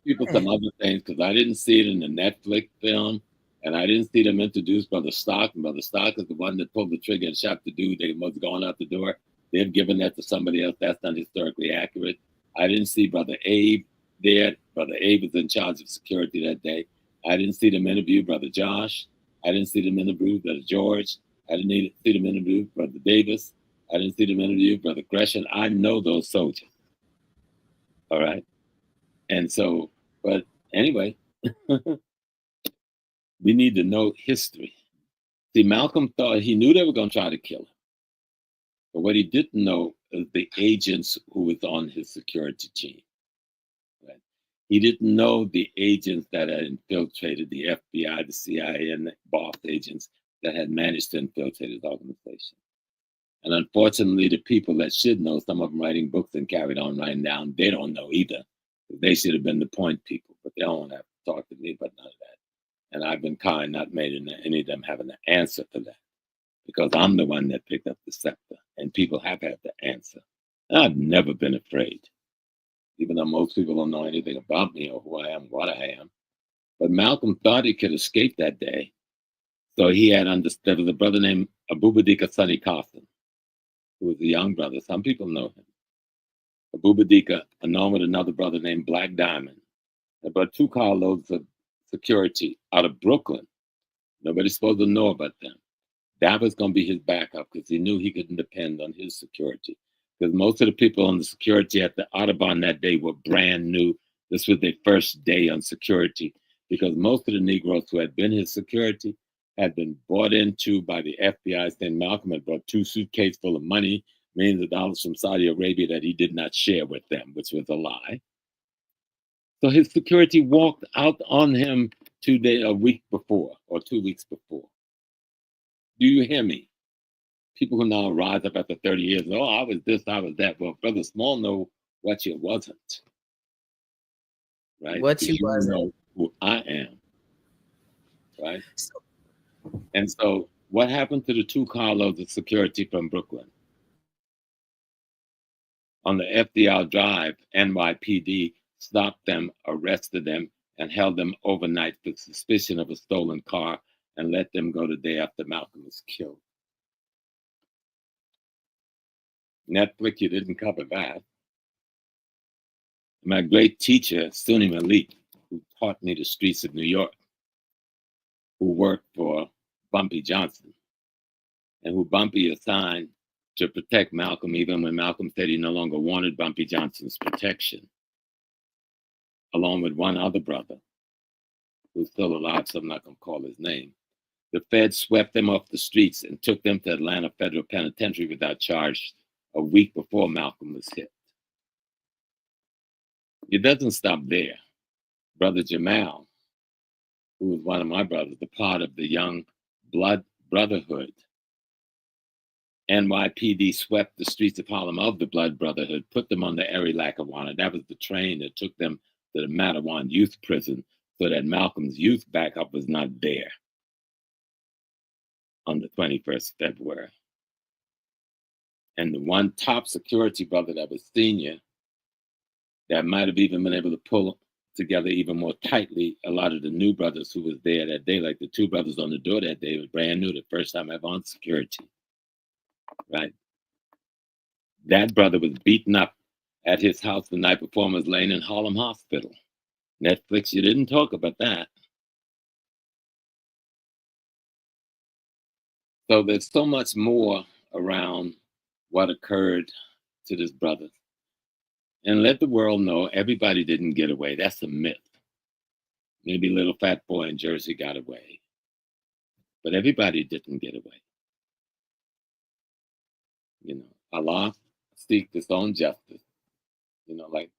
people some other things, because I didn't see it in the Netflix film, and I didn't see them introduce Brother Stock. And Brother Stock is the one that pulled the trigger and shot the dude that was going out the door. They've given that to somebody else. That's not historically accurate. I didn't see Brother Abe there. Brother Abe was in charge of security that day. I didn't see them interview Brother Josh. I didn't see them interview Brother George. I didn't see them interview Brother Davis. I didn't see them interview Brother Gresham. I know those soldiers. All right. And so, but anyway, we need to know history. See, Malcolm thought he knew they were going to try to kill him. But what he didn't know is the agents who was on his security team. Right? He didn't know the agents that had infiltrated the FBI, the CIA, and the boss agents that had managed to infiltrate his organization. And unfortunately, the people that should know, some of them writing books and carried on writing down, they don't know either. They should have been the point people, but they don't have to talk to me about none of that. And I've been kind, not made any of them having an answer for that, because I'm the one that picked up the scepter, and people have had the answer. And I've never been afraid, even though most people don't know anything about me or who I am, what I am. But Malcolm thought he could escape that day. So he had there was a brother named Abubadika Sonny Carson, who was a young brother. Some people know him. Abubadika, along with another brother named Black Diamond, about 2 carloads of security out of Brooklyn. Nobody's supposed to know about them. That was going to be his backup, because he knew he couldn't depend on his security. Because most of the people on the security at the Audubon that day were brand new. This was their first day on security, because most of the Negroes who had been his security had been bought into by the FBI, saying Malcolm had brought 2 suitcases full of money, millions of dollars from Saudi Arabia that he did not share with them, which was a lie. So his security walked out on him a week before or 2 weeks before. Do you hear me? People who now rise up after 30 years, oh, I was this, I was that. Well, Brother Small know what you wasn't. Right? What you wasn't. Know who I am. Right? And so what happened to the 2 carloads of security from Brooklyn? On the FDR Drive, NYPD stopped them, arrested them, and held them overnight for suspicion of a stolen car and let them go the day after Malcolm was killed. Netflix, you didn't cover that. My great teacher, Suni Malik, who taught me the streets of New York, who worked for Bumpy Johnson, and who Bumpy assigned to protect Malcolm, even when Malcolm said he no longer wanted Bumpy Johnson's protection, along with one other brother who's still alive, so I'm not going to call his name. The feds swept them off the streets and took them to Atlanta Federal Penitentiary without charge a week before Malcolm was hit. It doesn't stop there. Brother Jamal, who was one of my brothers, the part of the Young Blood Brotherhood, NYPD swept the streets of Harlem of the Blood Brotherhood, put them on the Erie Lackawanna. That was the train that took them to the Mattawan Youth Prison so that Malcolm's youth backup was not there on the 21st February. And the one top security brother that was senior that might have even been able to pull together even more tightly a lot of the new brothers who was there that day, like the two brothers on the door that day was brand new, the first time ever on security, right? That brother was beaten up at his house the night before and was laying in Harlem Hospital. Netflix, you didn't talk about that. So there's so much more around what occurred to this brother. And let the world know everybody didn't get away. That's a myth. Maybe little fat boy in Jersey got away. But everybody didn't get away. You know, Allah seeks his own justice. You know, like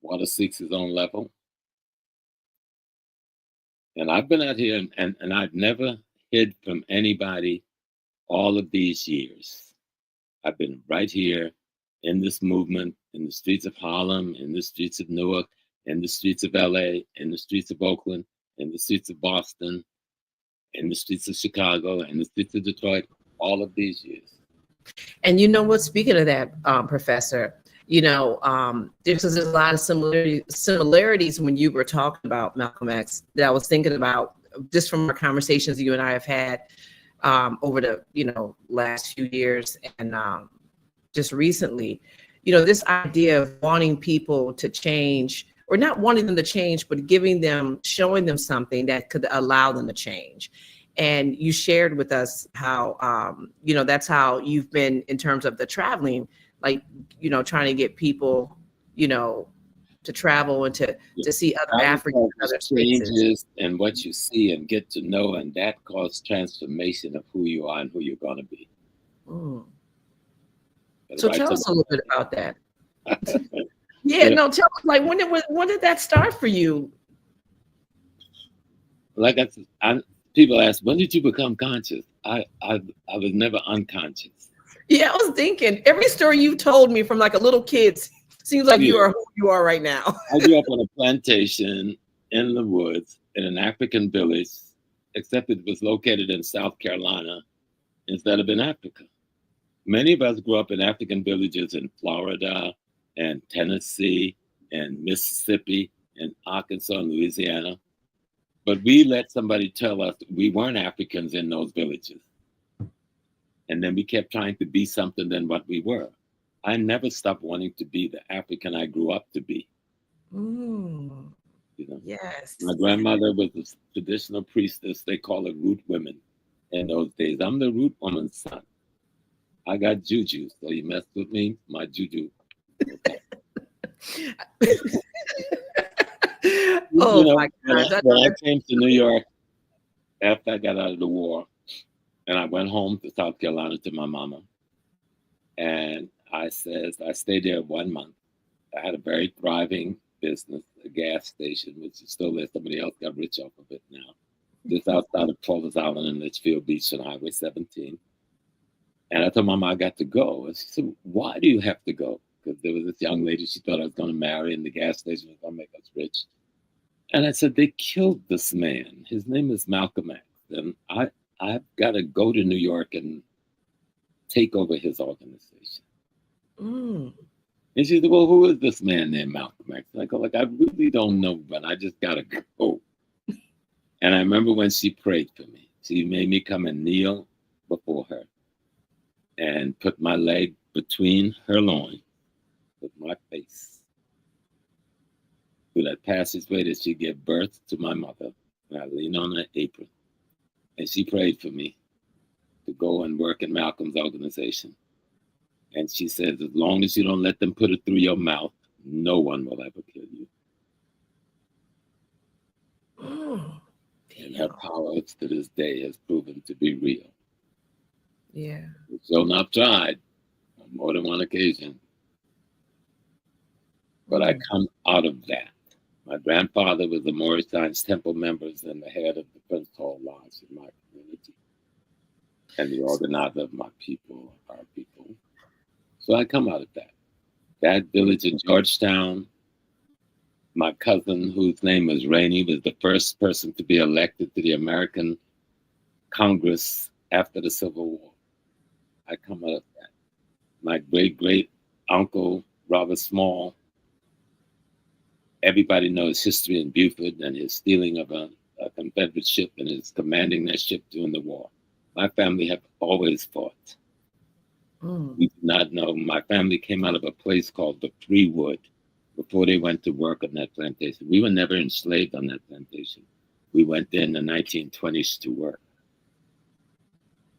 water seeks his own level. And I've been out here and I've never hid from anybody all of these years. I've been right here in this movement, in the streets of Harlem, in the streets of Newark, in the streets of LA, in the streets of Oakland, in the streets of Boston, in the streets of Chicago, in the streets of Detroit, all of these years. And you know what, speaking of that, Professor, you know, there's a lot of similarities when you were talking about Malcolm X that I was thinking about just from our conversations you and I have had over the, you know, last few years and just recently, you know, this idea of wanting people to change or not wanting them to change, but giving them, showing them something that could allow them to change. And you shared with us how, you know, that's how you've been in terms of the to trying to get people, you know, to travel and to see other Africans and other spaces. And what you see and get to know, and that causes transformation of who you are and who you're going to be. Mm. So tell us a little bit about that. No, tell us, like, when did that start for you? Like people ask, when did you become conscious? I was never unconscious. Yeah, I was thinking every story you told me from like a little kid seems like you are who you are right now. I grew up on a plantation in the woods in an African village, except it was located in South Carolina instead of in Africa. Many of us grew up in African villages in Florida and Tennessee and Mississippi and Arkansas and Louisiana. But we let somebody tell us we weren't Africans in those villages. And then we kept trying to be something than what we were. I never stopped wanting to be the African I grew up to be. Mm. You know? Yes. My grandmother was a traditional priestess. They call her root women in those days. I'm the root woman's son. I got juju, so you mess with me, my juju. Okay. Oh my God! When I came to New York after I got out of the war, and I went home to South Carolina to my mama, and I stayed there 1 month. I had a very thriving business, a gas station, which is still there. Somebody else got rich off of it now. Just outside of Paul's Island and Litchfield Beach on Highway 17. And I told Mama I got to go. And she said, why do you have to go? Because there was this young lady she thought I was going to marry, and the gas station was going to make us rich. And I said, they killed this man. His name is Malcolm X. And I've got to go to New York and take over his organization. Mm. And she said, well, who is this man named Malcolm X? And I go, like, I really don't know, but I just got to go. And I remember when she prayed for me. She made me come and kneel before her and put my leg between her loins with my face through that passageway that she gave birth to my mother. And I leaned on her apron, and she prayed for me to go and work in Malcolm's organization. And she says, as long as you don't let them put it through your mouth, no one will ever kill you. And her power to this day has proven to be real. Yeah. So I've tried on more than one occasion. But I come out of that. My grandfather was the Moorish Science Temple members and the head of the Prince Hall Lodge in my community, and the organizer of my people, our people. So I come out of that. That village in Georgetown, my cousin, whose name was Rainey, was the first person to be elected to the American Congress after the Civil War. I come out of that. My great uncle, Robert Small, everybody knows history in Beaufort and his stealing of a Confederate ship and his commanding that ship during the war. My family have always fought. We do not know. My family came out of a place called the Freewood before they went to work on that plantation. We were never enslaved on that plantation. We went there in the 1920s to work.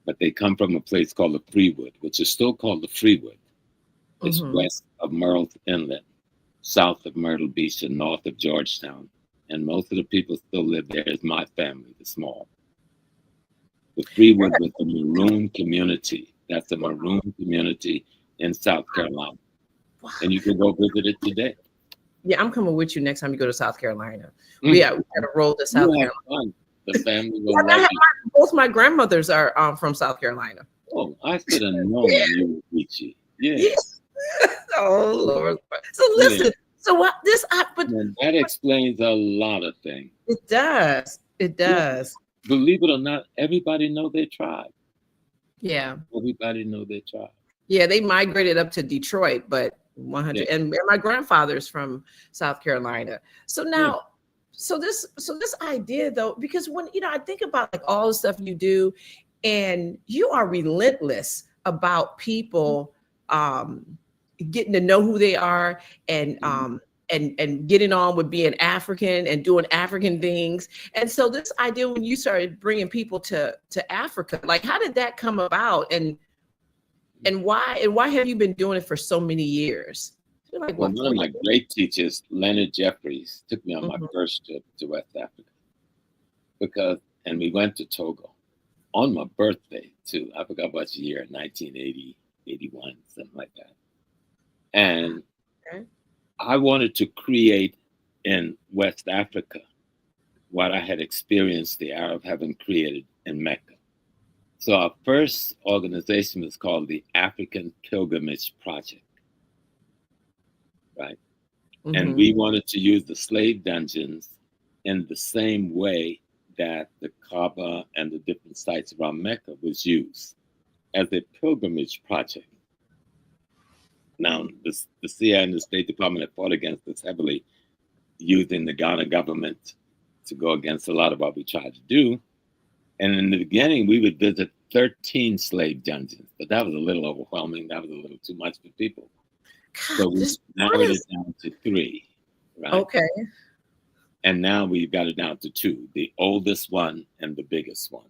But they come from a place called the Freewood, which is still called the Freewood. It's west of Murrells Inlet, south of Myrtle Beach, and north of Georgetown. And most of the people still live there. Is my family, the Small. The Freewood was a Maroon community. That's a Maroon community in South Carolina. Wow. And you can go visit it today. Yeah, I'm coming with you next time you go to South Carolina. We got to roll to South Carolina. Fun. The family will love you. Both my grandmothers are from South Carolina. Oh, I should have known you were Richie. Yeah. Oh Lord. So listen. So what this? But that explains a lot of things. It does. It does. Yeah. Believe it or not, everybody know their tribe. Yeah. Everybody know their tribe. Yeah, they migrated up to Detroit, but 100. Yeah. And my grandfather's from South Carolina. So now, so this idea though, because when I think about like all the stuff you do, and you are relentless about people getting to know who they are and getting on with being African and doing African things. And so this idea, when you started bringing people to Africa, like how did that come about, and why have you been doing it for so many years? Like, one of my great teachers, Leonard Jeffries, took me on my first trip to West Africa and we went to Togo on my birthday too. I forgot what year, 1980, 81, something like that. And I wanted to create in West Africa what I had experienced the Arab having created in Mecca. So our first organization was called the African Pilgrimage Project, right? And we wanted to use the slave dungeons in the same way that the Kaaba and the different sites around Mecca was used as a pilgrimage project. Now, the CIA and the State Department have fought against this heavily, using the Ghana government to go against a lot of what we tried to do. And in the beginning, we would visit 13 slave dungeons, but that was a little overwhelming. That was a little too much for people. God, so we narrowed it down to 3, right? Okay. And now we've got it down to 2, the oldest one and the biggest one,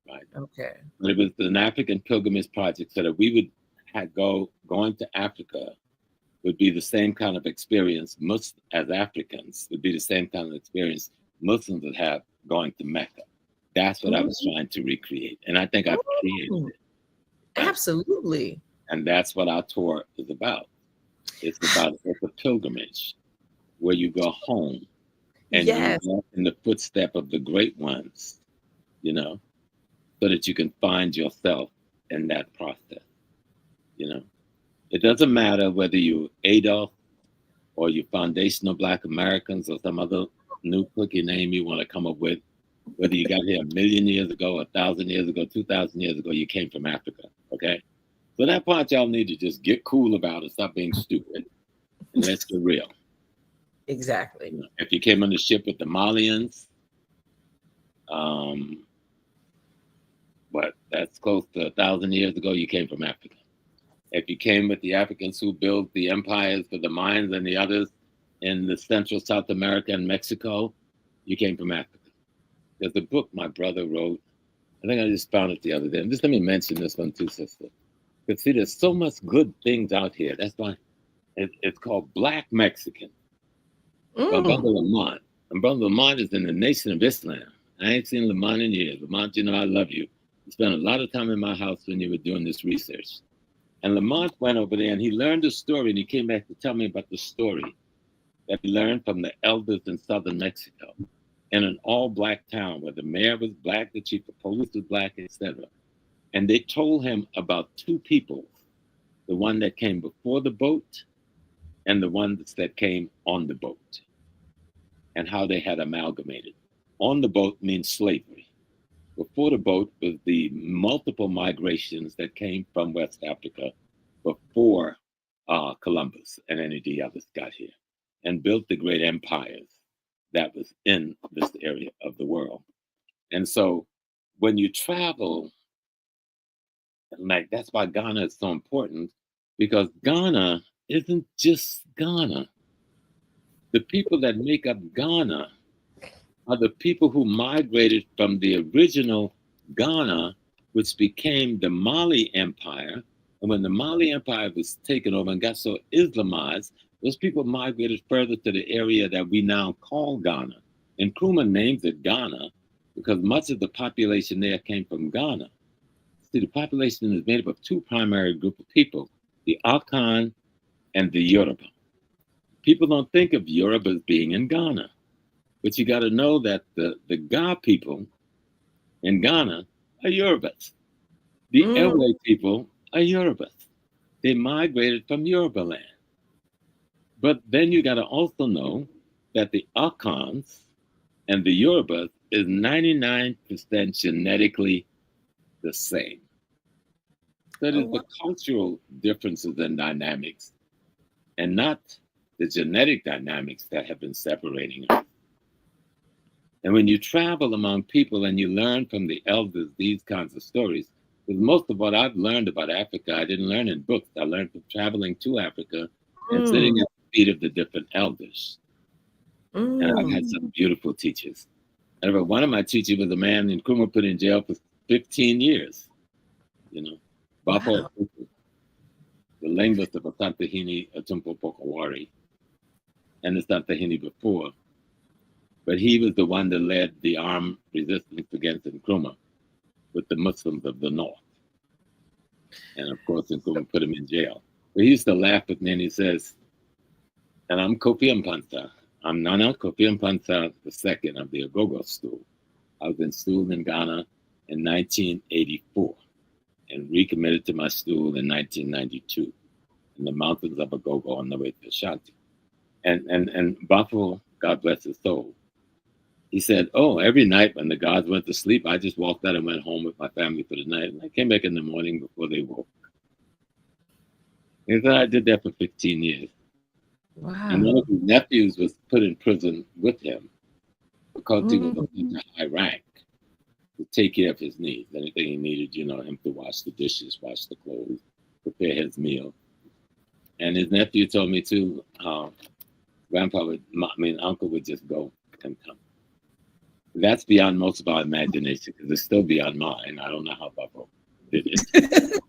right? Okay. But it was an African pilgrimage project so that we would going to Africa would be the same kind of experience as Africans would be the same kind of experience Muslims would have going to Mecca. That's what I was trying to recreate. And I think I've created it. Absolutely. And that's what our tour is about. It's a pilgrimage where you go home and you walk in the footstep of the great ones, so that you can find yourself in that process. It doesn't matter whether you're Adolf or you're Foundational Black Americans or some other new cookie name you want to come up with, whether you got here 1,000,000 years ago, 1,000 years ago, 2,000 years ago, you came from Africa, okay? So that part y'all need to just get cool about and stop being stupid and let's get real. Exactly. If you came on the ship with the Malians, that's close to 1,000 years ago, you came from Africa. If you came with the Africans who built the empires for the Mayans and the others in the Central South America and Mexico, you came from Africa. There's a book my brother wrote. I think I just found it the other day. And just let me mention this one too, sister. Because see, there's so much good things out here. That's why it's called Black Mexican. By Brother Lamont. And Brother Lamont is in the Nation of Islam. I ain't seen Lamont in years. Lamont, you know I love you. You spent a lot of time in my house when you were doing this research. And Lamont went over there and he learned a story, and he came back to tell me about the story that he learned from the elders in southern Mexico in an all-black town where the mayor was black, the chief of police was black, etc. And they told him about two people, the one that came before the boat and the one that came on the boat, and how they had amalgamated. On the boat means slavery. Before the boat was the multiple migrations that came from West Africa before Columbus and any of the others got here and built the great empires that was in this area of the world. And so when you travel, like that's why Ghana is so important, because Ghana isn't just Ghana. The people that make up Ghana are the people who migrated from the original Ghana, which became the Mali Empire. And when the Mali Empire was taken over and got so Islamized, those people migrated further to the area that we now call Ghana. And Nkrumah names it Ghana because much of the population there came from Ghana. See, the population is made up of two primary groups of people, the Akan and the Yoruba. People don't think of Yoruba as being in Ghana. But you got to know that the Ga people in Ghana are Yorubas. The Ewe people are Yorubas. They migrated from Yoruba land. But then you got to also know that the Akans and the Yorubas is 99% genetically the same. That is the cultural differences and dynamics, and not the genetic dynamics that have been separating us. And when you travel among people and you learn from the elders these kinds of stories, because most of what I've learned about Africa, I didn't learn in books. I learned from traveling to Africa and sitting at the feet of the different elders. And I've had some beautiful teachers. I remember one of my teachers was a man in Nkrumah put in jail for 15 years. You know, Bafo, the linguist of Asantehene Atumpo Pokawari, and the Asantehene before. But he was the one that led the armed resistance against Nkrumah with the Muslims of the North. And of course, Nkrumah put him in jail. But he used to laugh with me and he says, and I'm Kofi Mpansa. I'm Nana Kofi Mpansa II of the Agogo Stool. I was installed in Ghana in 1984 and recommitted to my stool in 1992 in the mountains of Agogo on the way to Ashanti. And Bafo, God bless his soul, he said, oh, every night when the gods went to sleep, I just walked out and went home with my family for the night. And I came back in the morning before they woke. He said, I did that for 15 years. Wow. And one of his nephews was put in prison with him because he was of such a high rank to take care of his needs. Anything he needed, you know, him to wash the dishes, wash the clothes, prepare his meal. And his nephew told me too, uncle would just go and come. That's beyond most of our imagination because it's still beyond mine. I don't know how Bafo did it.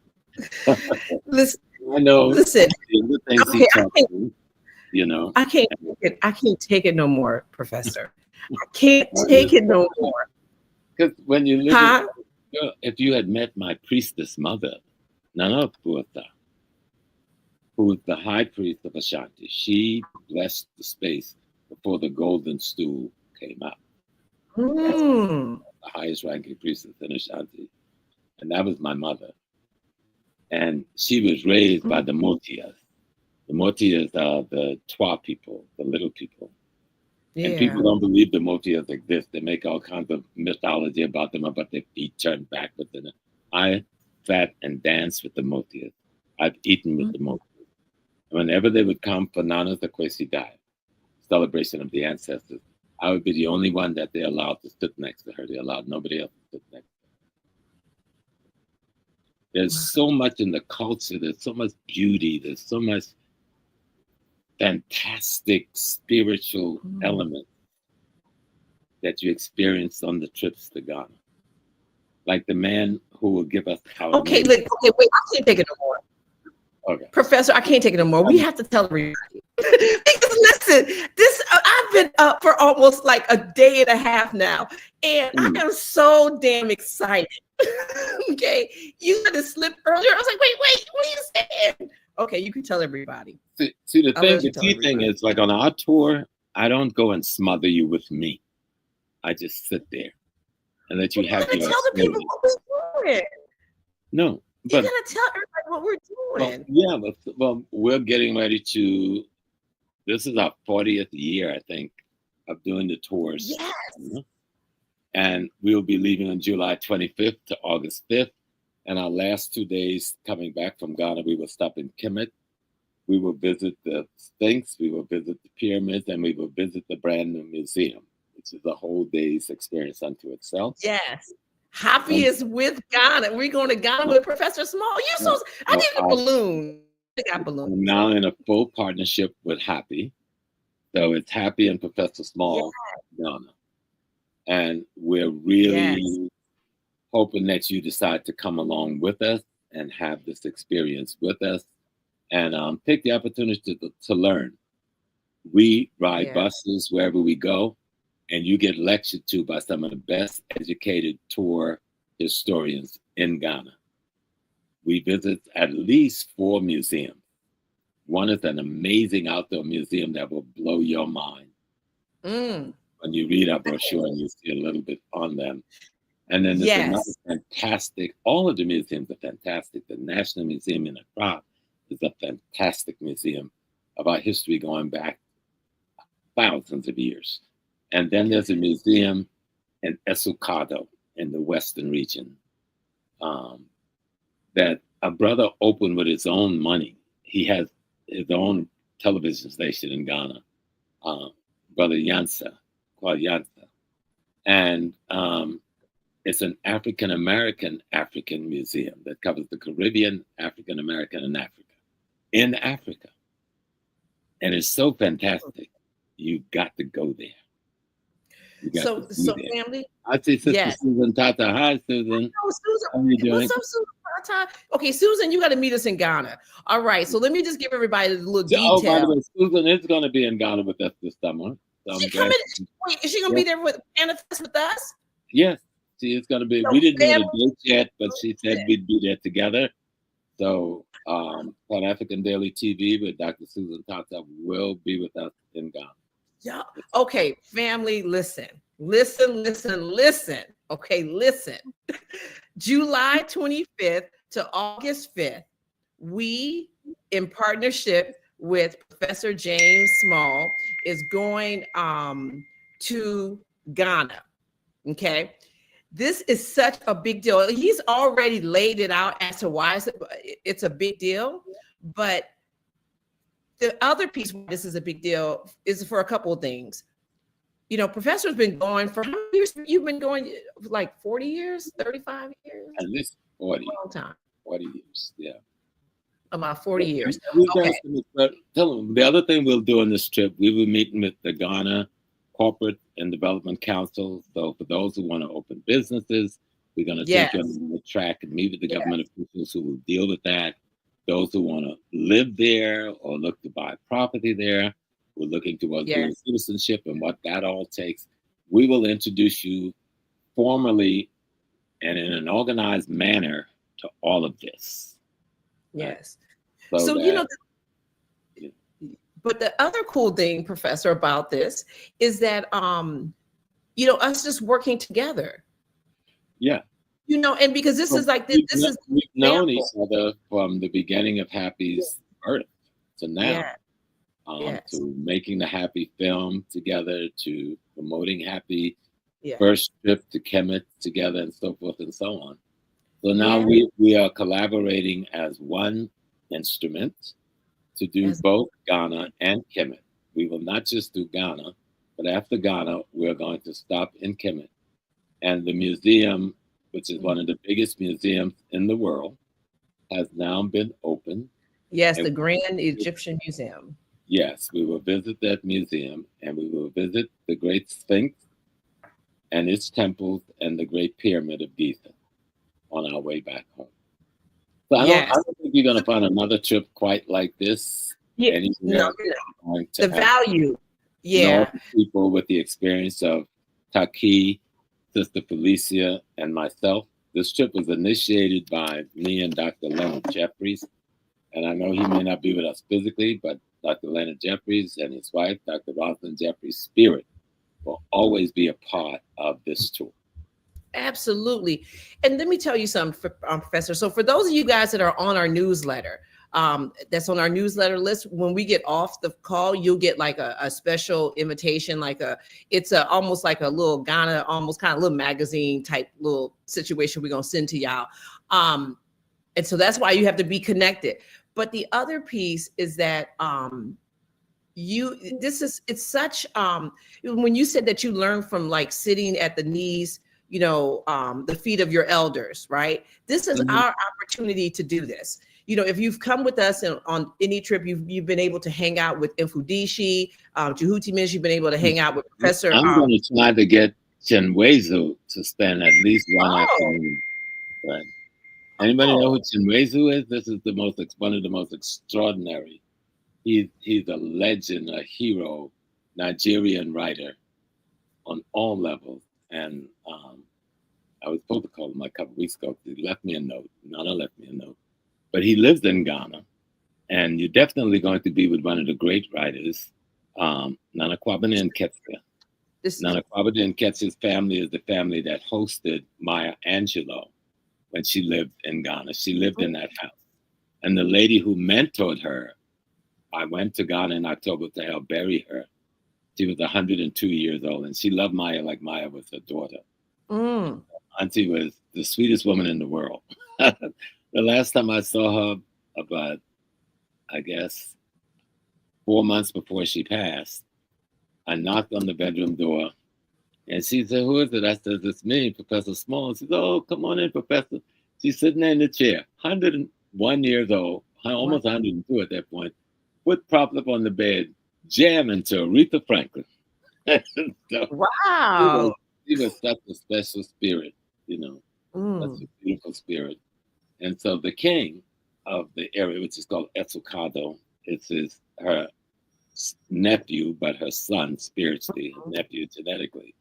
Listen, I know. Listen, the things he taught me, you know. I can't take it no more, Professor. I can't take it no more. Because when you live, if you had met my priestess mother, Nana Puata, who was the high priest of Ashanti, she blessed the space before the golden stool came out. The highest ranking priestess in Ashanti. And that was my mother. And she was raised by the Motias. The Motias are the Twa people, the little people. Yeah. And people don't believe the Motias exist. They make all kinds of mythology about them, about their feet turned backwards. And I sat and danced with the Motias. I've eaten with the Motias. Whenever they would come for Nana's Akwesi Dai, celebration of the ancestors, I would be the only one that they allowed to sit next to her. They allowed nobody else to sit next to her. There's so much in the culture. There's so much beauty. There's so much fantastic spiritual element that you experience on the trips to Ghana. Like the man who will give us our Okay, name. okay, wait, I can't take it no more. Okay. Professor, I can't take it no more. We have to tell everybody. Because listen, this I've been up for almost like a day and a half now, and I am so damn excited. Okay, you had to slip earlier. I was like, wait, what are you saying? Okay, you can tell everybody. See the key thing is, like on our tour, I don't go and smother you with me. I just sit there and let you have your tell the people what we're doing. No, but you gotta tell everybody what we're doing. Well, we're getting ready to. This is our 40th year, I think, of doing the tours. Yes. And we'll be leaving on July 25th to August 5th. And our last 2 days coming back from Ghana, we will stop in Kemet. We will visit the Sphinx, we will visit the pyramids, and we will visit the brand new museum, which is a whole day's experience unto itself. Yes. HAPI is with Ghana. We're going to Ghana with Professor Small. I need a balloon. I got balloons. I'm now in a full partnership with HAPI. So it's HAPI and Professor Small, Ghana. And we're really hoping that you decide to come along with us and have this experience with us and take the opportunity to learn. We ride buses wherever we go, and you get lectured to by some of the best educated tour historians in Ghana. We visit at least 4 museums. One is an amazing outdoor museum that will blow your mind. When you read our brochure and you see a little bit on them. And then there's another fantastic, all of the museums are fantastic. The National Museum in Accra is a fantastic museum of our history going back thousands of years. And then there's a museum in Esukado in the Western region that a brother opened with his own money. He has his own television station in Ghana, Brother Yansa, called Yansa. And it's an African-American museum that covers the Caribbean, African-American, and Africa. In Africa. And it's so fantastic. You got to go there. So family. I see Sister Susan Tata. Hi, Susan. Oh, Susan. How are you doing? What's up, Susan Tata? Okay, Susan, you got to meet us in Ghana. All right, so let me just give everybody a little detail. Oh, by the way, Susan is going to be in Ghana with us this summer. So is she going to be there with Manifest with us? Yes, she is going to be. So we didn't know the date yet, but she said we'd be there together. So Pan African Daily TV with Dr. Susan Tata will be with us in Ghana. Yeah. Okay, family, listen. Okay, listen. July 25th to August 5th, we, in partnership with Professor James Small, is going to Ghana. Okay. This is such a big deal. He's already laid it out as to why it's a big deal, but the other piece why this is a big deal is for a couple of things. You know, Professor's been going for how many years? You've been going like 40 years, 35 years? At least 40. A long time. 40 years, yeah. About 40 years. Okay. Tell them, the other thing we'll do on this trip, we will meet with the Ghana Corporate and Development Council. So for those who want to open businesses, we're going to take you on the track and meet with the government officials who will deal with that. Those who want to live there or look to buy property there, we're looking towards doing citizenship and what that all takes. We will introduce you formally and in an organized manner to all of this. Yes. So you know, but the other cool thing, Professor, about this is that, you know, us just working together. Yeah. You know, and because this is like we've known each other from the beginning of HAPI's birth to now, to making the HAPI film together, to promoting HAPI, first trip to Kemet together, and so forth and so on. So now we are collaborating as one instrument to do both Ghana and Kemet. We will not just do Ghana, but after Ghana, we're going to stop in Kemet. And the museum, which is one of the biggest museums in the world, has now been opened. Yes, And the Grand Egyptian Museum. yes, we will visit that museum, and we will visit the Great Sphinx and its temples and the Great Pyramid of Giza on our way back home. So Yes. I don't think you're going to find another trip quite like this Yeah. anywhere. No. The value. Yeah. All the people with the experience of Taki, Sister Felicia, and myself. This trip was initiated by me and Dr. Leonard Jeffries. And I know he may not be with us physically, but Dr. Leonard Jeffries and his wife, Dr. Rosalind Jeffries' spirit will always be a part of this tour. Absolutely. And let me tell you something, Professor. So for those of you guys that are on our newsletter, that's on our newsletter list, when we get off the call, you'll get like a special invitation, it's almost like a little Ghana, almost kind of little magazine type little situation we're going to send to y'all. And so that's why you have to be connected. But the other piece is that it's such, when you said that you learned from like sitting at the knees, the feet of your elders, right? This is our opportunity to do this. If you've come with us on any trip, you've been able to hang out with Mfudishi, Jehuti Mish, you've been able to hang out with Professor. I'm going to try to get Chinwezu to spend at least one afternoon. Right. Anybody know who Chinwezu is? This is one of the most extraordinary. He's a legend, a hero, Nigerian writer on all levels. And I was supposed to call him a couple weeks ago. He left me a note. Nana left me a note. But he lives in Ghana. And you're definitely going to be with one of the great writers, Nana Kwabena Nketiah. Nana Kwabena Nketiah's family is the family that hosted Maya Angelou when she lived in Ghana. She lived in that house. And the lady who mentored her, I went to Ghana in October to help bury her. She was 102 years old, and she loved Maya like Maya was her daughter. Auntie was the sweetest woman in the world. The last time I saw her, about, I guess, 4 months before she passed, I knocked on the bedroom door, and she said, "Who is it?" I said, "It's me, Professor Small." She said, "Oh, come on in, Professor." She's sitting there in the chair, 101 years old, almost 102 at that point, foot propped up on the bed, jamming to Aretha Franklin. So, wow. She was such a special spirit, such a beautiful spirit. And so the king of the area, which is called Esukado, is her nephew, but her son spiritually, her nephew genetically.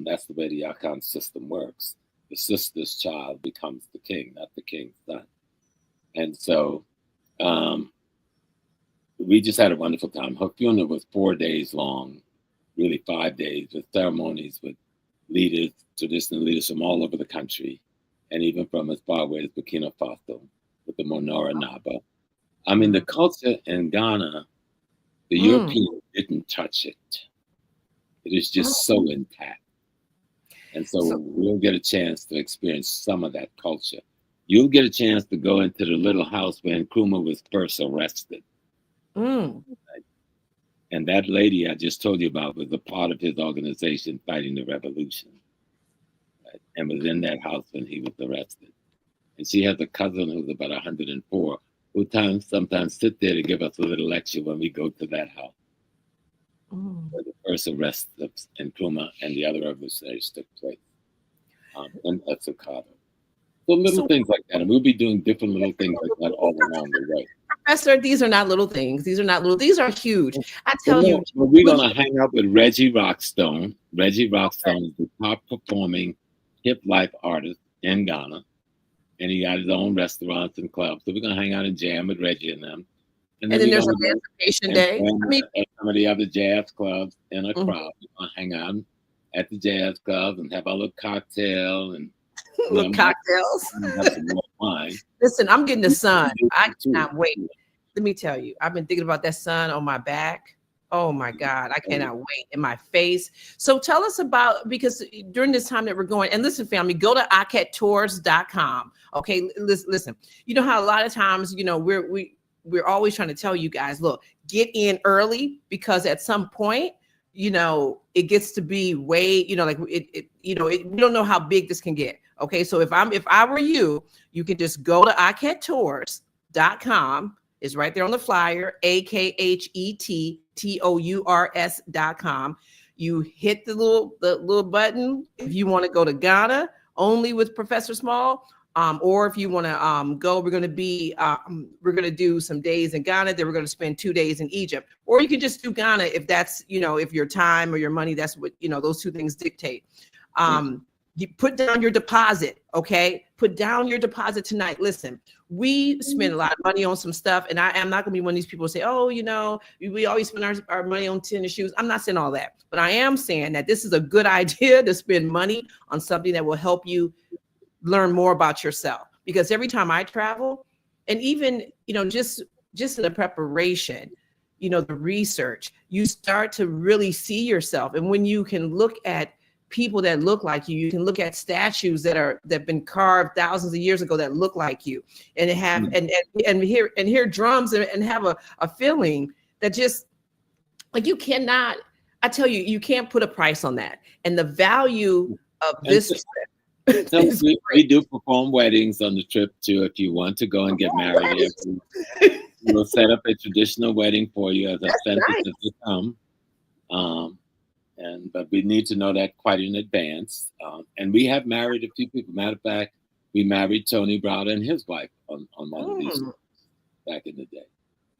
That's the way the Akan system works. The sister's child becomes the king, not the king's son. And so we just had a wonderful time. Her funeral was 4 days long, really 5 days, with ceremonies with leaders, traditional leaders from all over the country, and even from as far away as Burkina Faso, with the Monora Naba. I mean, the culture in Ghana, the Europeans didn't touch it. It is just so intact. And so we'll get a chance to experience some of that culture. You'll get a chance to go into the little house where Nkrumah was first arrested. Right? And that lady I just told you about was a part of his organization fighting the revolution, right? And was in that house when he was arrested. And she has a cousin who's about 104, who sometimes sit there to give us a little lecture when we go to that house. Where the first arrest of Nkrumah and the other revolutionaries took place in Esukado. So little things like that. And we'll be doing different little things like that all along the way. Professor, these are not little things. These are huge. I tell you. We're going to hang out with Reggie Rockstone. Reggie Rockstone is the top performing hip life artist in Ghana. And he got his own restaurants and clubs. So we're going to hang out and jam with Reggie and them. And then there's a Emancipation Day. At some of the other jazz clubs in a crowd. We're going to hang out at the jazz clubs and have our little cocktail and little cocktails. Have some more wine. Listen, I'm getting the sun. I cannot wait. Let me tell you, I've been thinking about that sun on my back. Oh my God, I cannot wait, in my face. So tell us about, because during this time that we're going, and listen, family, go to akettours.com. Okay, listen. You know how a lot of times, we're always trying to tell you guys, look, get in early, because at some point, it gets to be way, we don't know how big this can get. Okay, so if I were you, you can just go to akhettours.com. It's right there on the flyer, akhettours.com. You hit the little button if you want to go to Ghana only with Professor Small, or if you want to go, we're going to do some days in Ghana, then we're going to spend 2 days in Egypt, or you can just do Ghana if that's, if your time or your money, that's what, those two things dictate. You put down your deposit, okay? Put down your deposit tonight. Listen, we spend a lot of money on some stuff, and I am not gonna be one of these people who say, oh, we always spend our money on tennis shoes. I'm not saying all that, but I am saying that this is a good idea to spend money on something that will help you learn more about yourself. Because every time I travel, and even, just in the preparation, the research, you start to really see yourself. And when you can look at people that look like you, you can look at statues that've been carved thousands of years ago that look like you, and have and hear drums and have a feeling that just like you cannot. I tell you, you can't put a price on that. And the value of this trip. So we do perform weddings on the trip too. If you want to go and get married, we'll set up a traditional wedding for you as authentic as you come. But we need to know that quite in advance. And we have married a few people. Matter of fact, we married Tony Browder and his wife on one of these back in the day.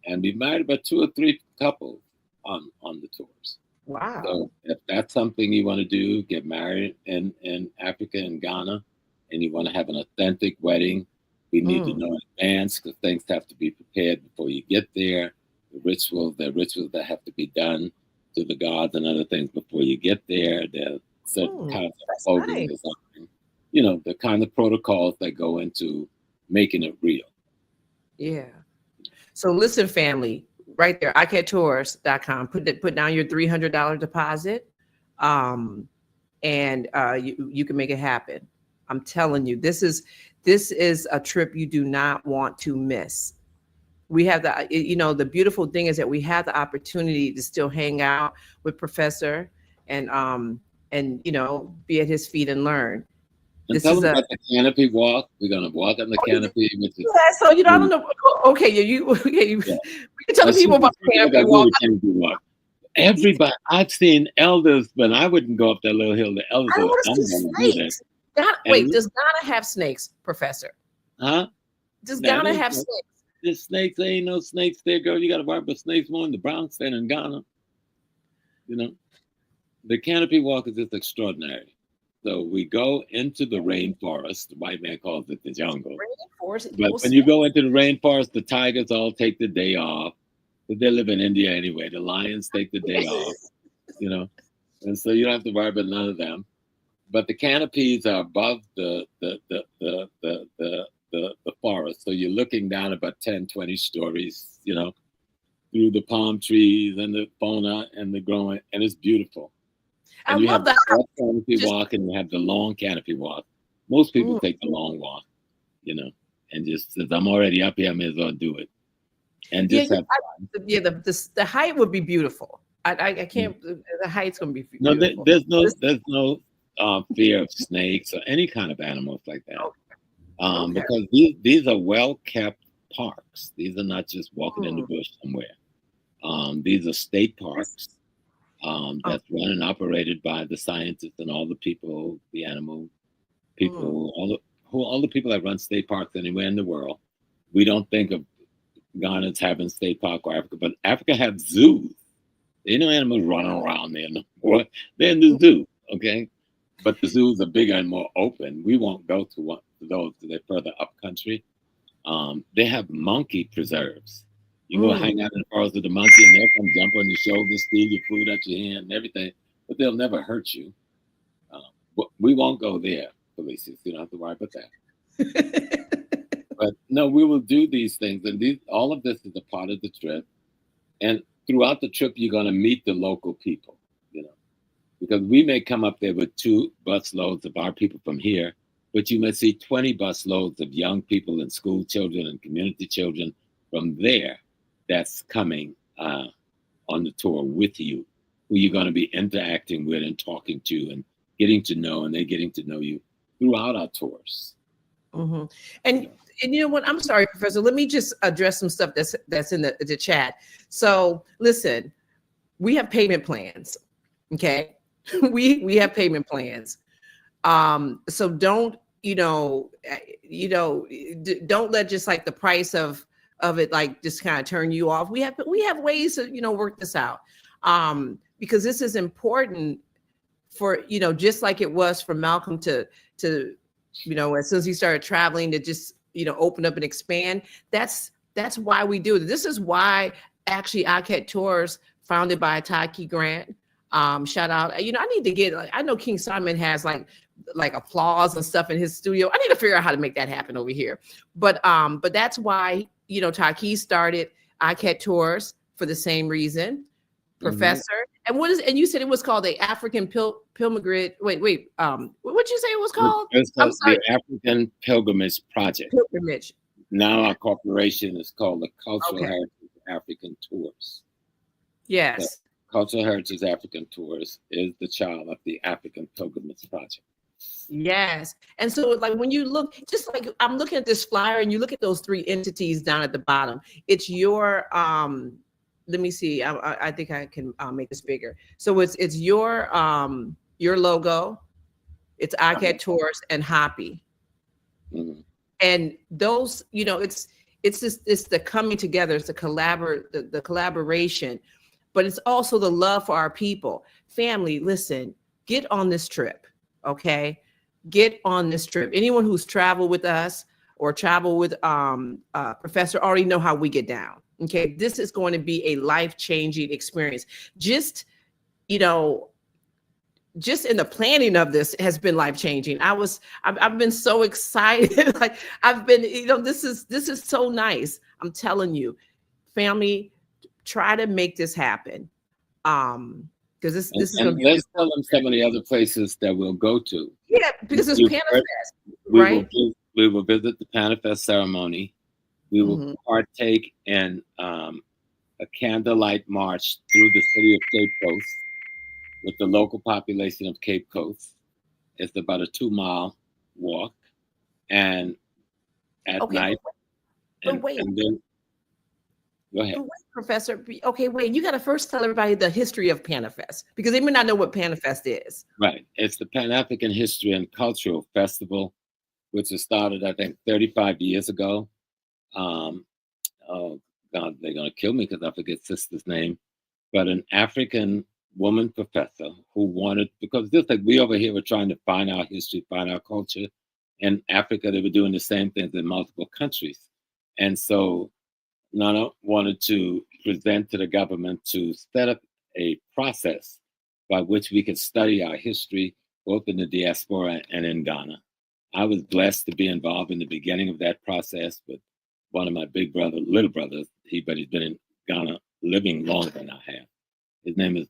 And we married about 2 or 3 couples on the tours. Wow. So if that's something you want to do, get married in Africa and Ghana, and you want to have an authentic wedding, we need to know in advance, because things have to be prepared before you get there. The rituals that have to be done to the gods and other things before you get there. There are certain kinds of clothing design, the kind of protocols that go into making it real. Yeah. So listen, family, right there, akhettours.com. Put down your $300 deposit, and you can make it happen. I'm telling you, this is a trip you do not want to miss. We have the beautiful thing is that we have the opportunity to still hang out with Professor and be at his feet and learn. And tell them about the canopy walk. We're gonna walk on the canopy. So I don't know. Okay, we can tell the people about the canopy walk. Everybody, I've seen elders, but I wouldn't go up that little hill. The elders, I'm gonna do that. Wait, does Ghana have snakes, Professor? Huh? Does Ghana have snakes? The snakes, there ain't no snakes there, girl. You got to worry about snakes more in the Bronx than in Ghana. The canopy walk is just extraordinary. So we go into the rainforest. The white man calls it the jungle. Rainforest. But when you go into the rainforest, the tigers all take the day off. But they live in India anyway. The lions take the day off, and so you don't have to worry about none of them. But the canopies are above the forest. So you're looking down about 10, 20 stories, through the palm trees and the fauna and the growing, and it's beautiful. And you have the short canopy walk and you have the long canopy walk. Most people take the long walk, and just says, I'm already up here, I may as well do it. And just have fun. The height would be beautiful. I can't, the height's going to be beautiful. No, there's no fear of snakes or any kind of animals like that. Because these are well-kept parks. These are not just walking in the bush somewhere. These are state parks that's run and operated by the scientists and all the people, the animal people, all the people that run state parks anywhere in the world. We don't think of Ghana as having state park or Africa, but Africa have zoos. There ain't no animals running around there no more. They're in the zoo, okay? But the zoos are bigger and more open. We won't go to those. They're further up country. They have monkey preserves. You go hang out in the forest with the monkey, and they'll come jump on your shoulder, steal your food out your hand and everything, but they'll never hurt you. But we won't go there, Felicia. You don't have to worry about that. But no, we will do these things, and all of this is a part of the trip. And throughout the trip, you're going to meet the local people, because we may come up there with 2 bus loads of our people from here, but you may see 20 bus loads of young people and school children and community children from there that's coming on the tour with you, who you're going to be interacting with and talking to and getting to know, and they're getting to know you. throughout our tours. Mm-hmm. And you know what? I'm sorry, Professor. Let me just address some stuff that's in the chat. So listen, we have payment plans. Okay, we have payment plans. So don't don't let just like the price of it like just kind of turn you off. We have ways to work this out, because this is important for just like it was for Malcolm to as soon as he started traveling to just open up and expand. That's why we do it. This is why actually ICAT Tours, founded by Taki Grant. Shout out. I need to get, I know King Simon has like applause and stuff in his studio. I need to figure out how to make that happen over here. But that's why Taki started ICAT Tours for the same reason. Professor. And and you said it was called the African Pilgrimage. Wait. What'd you say it was called? I'm sorry. The African Pilgrimage Project. Pilgrimage. Now our corporation is called the Cultural Heritage African Tours. Yes. The Cultural Heritage African Tours is the child of the African Pilgrimage Project. Yes. And so like when you look, just like I'm looking at this flyer and you look at those three entities down at the bottom, it's your let me see. I think I can make this bigger. So it's your logo, it's ICAT Tours and HAPI. Mm-hmm. And those, it's the coming together, it's the collaboration, but it's also the love for our people. Family, listen, get on this trip, okay? Get on this trip. Anyone who's traveled with us or traveled with Professor already know how we get down. Okay, this is going to be a life-changing experience. Just in the planning of this has been life-changing. I've been so excited. Like I've been, this is so nice. I'm telling you, family, try to make this happen. Because this is going to be. Let's tell them some of the other places that we'll go to. Yeah, because it's PanaFest, right? We will visit the PanaFest ceremony. We will partake in a candlelight march through the city of Cape Coast with the local population of Cape Coast. It's about a 2-mile walk, and at night. And then, go ahead. Wait, Professor. Okay, wait. You got to first tell everybody the history of PanaFest because they may not know what PanaFest is. Right. It's the Pan-African History and Cultural Festival, which was started, I think, 35 years ago. Oh God, they're gonna kill me because I forget sister's name, but an African woman professor who wanted, because just like we over here were trying to find our history, find our culture, in Africa they were doing the same things in multiple countries, and so Nana wanted to present to the government to set up a process by which we could study our history both in the diaspora and in Ghana. I was blessed to be involved in the beginning of that process, but one of my little brothers, but he's been in Ghana living longer than I have. His name is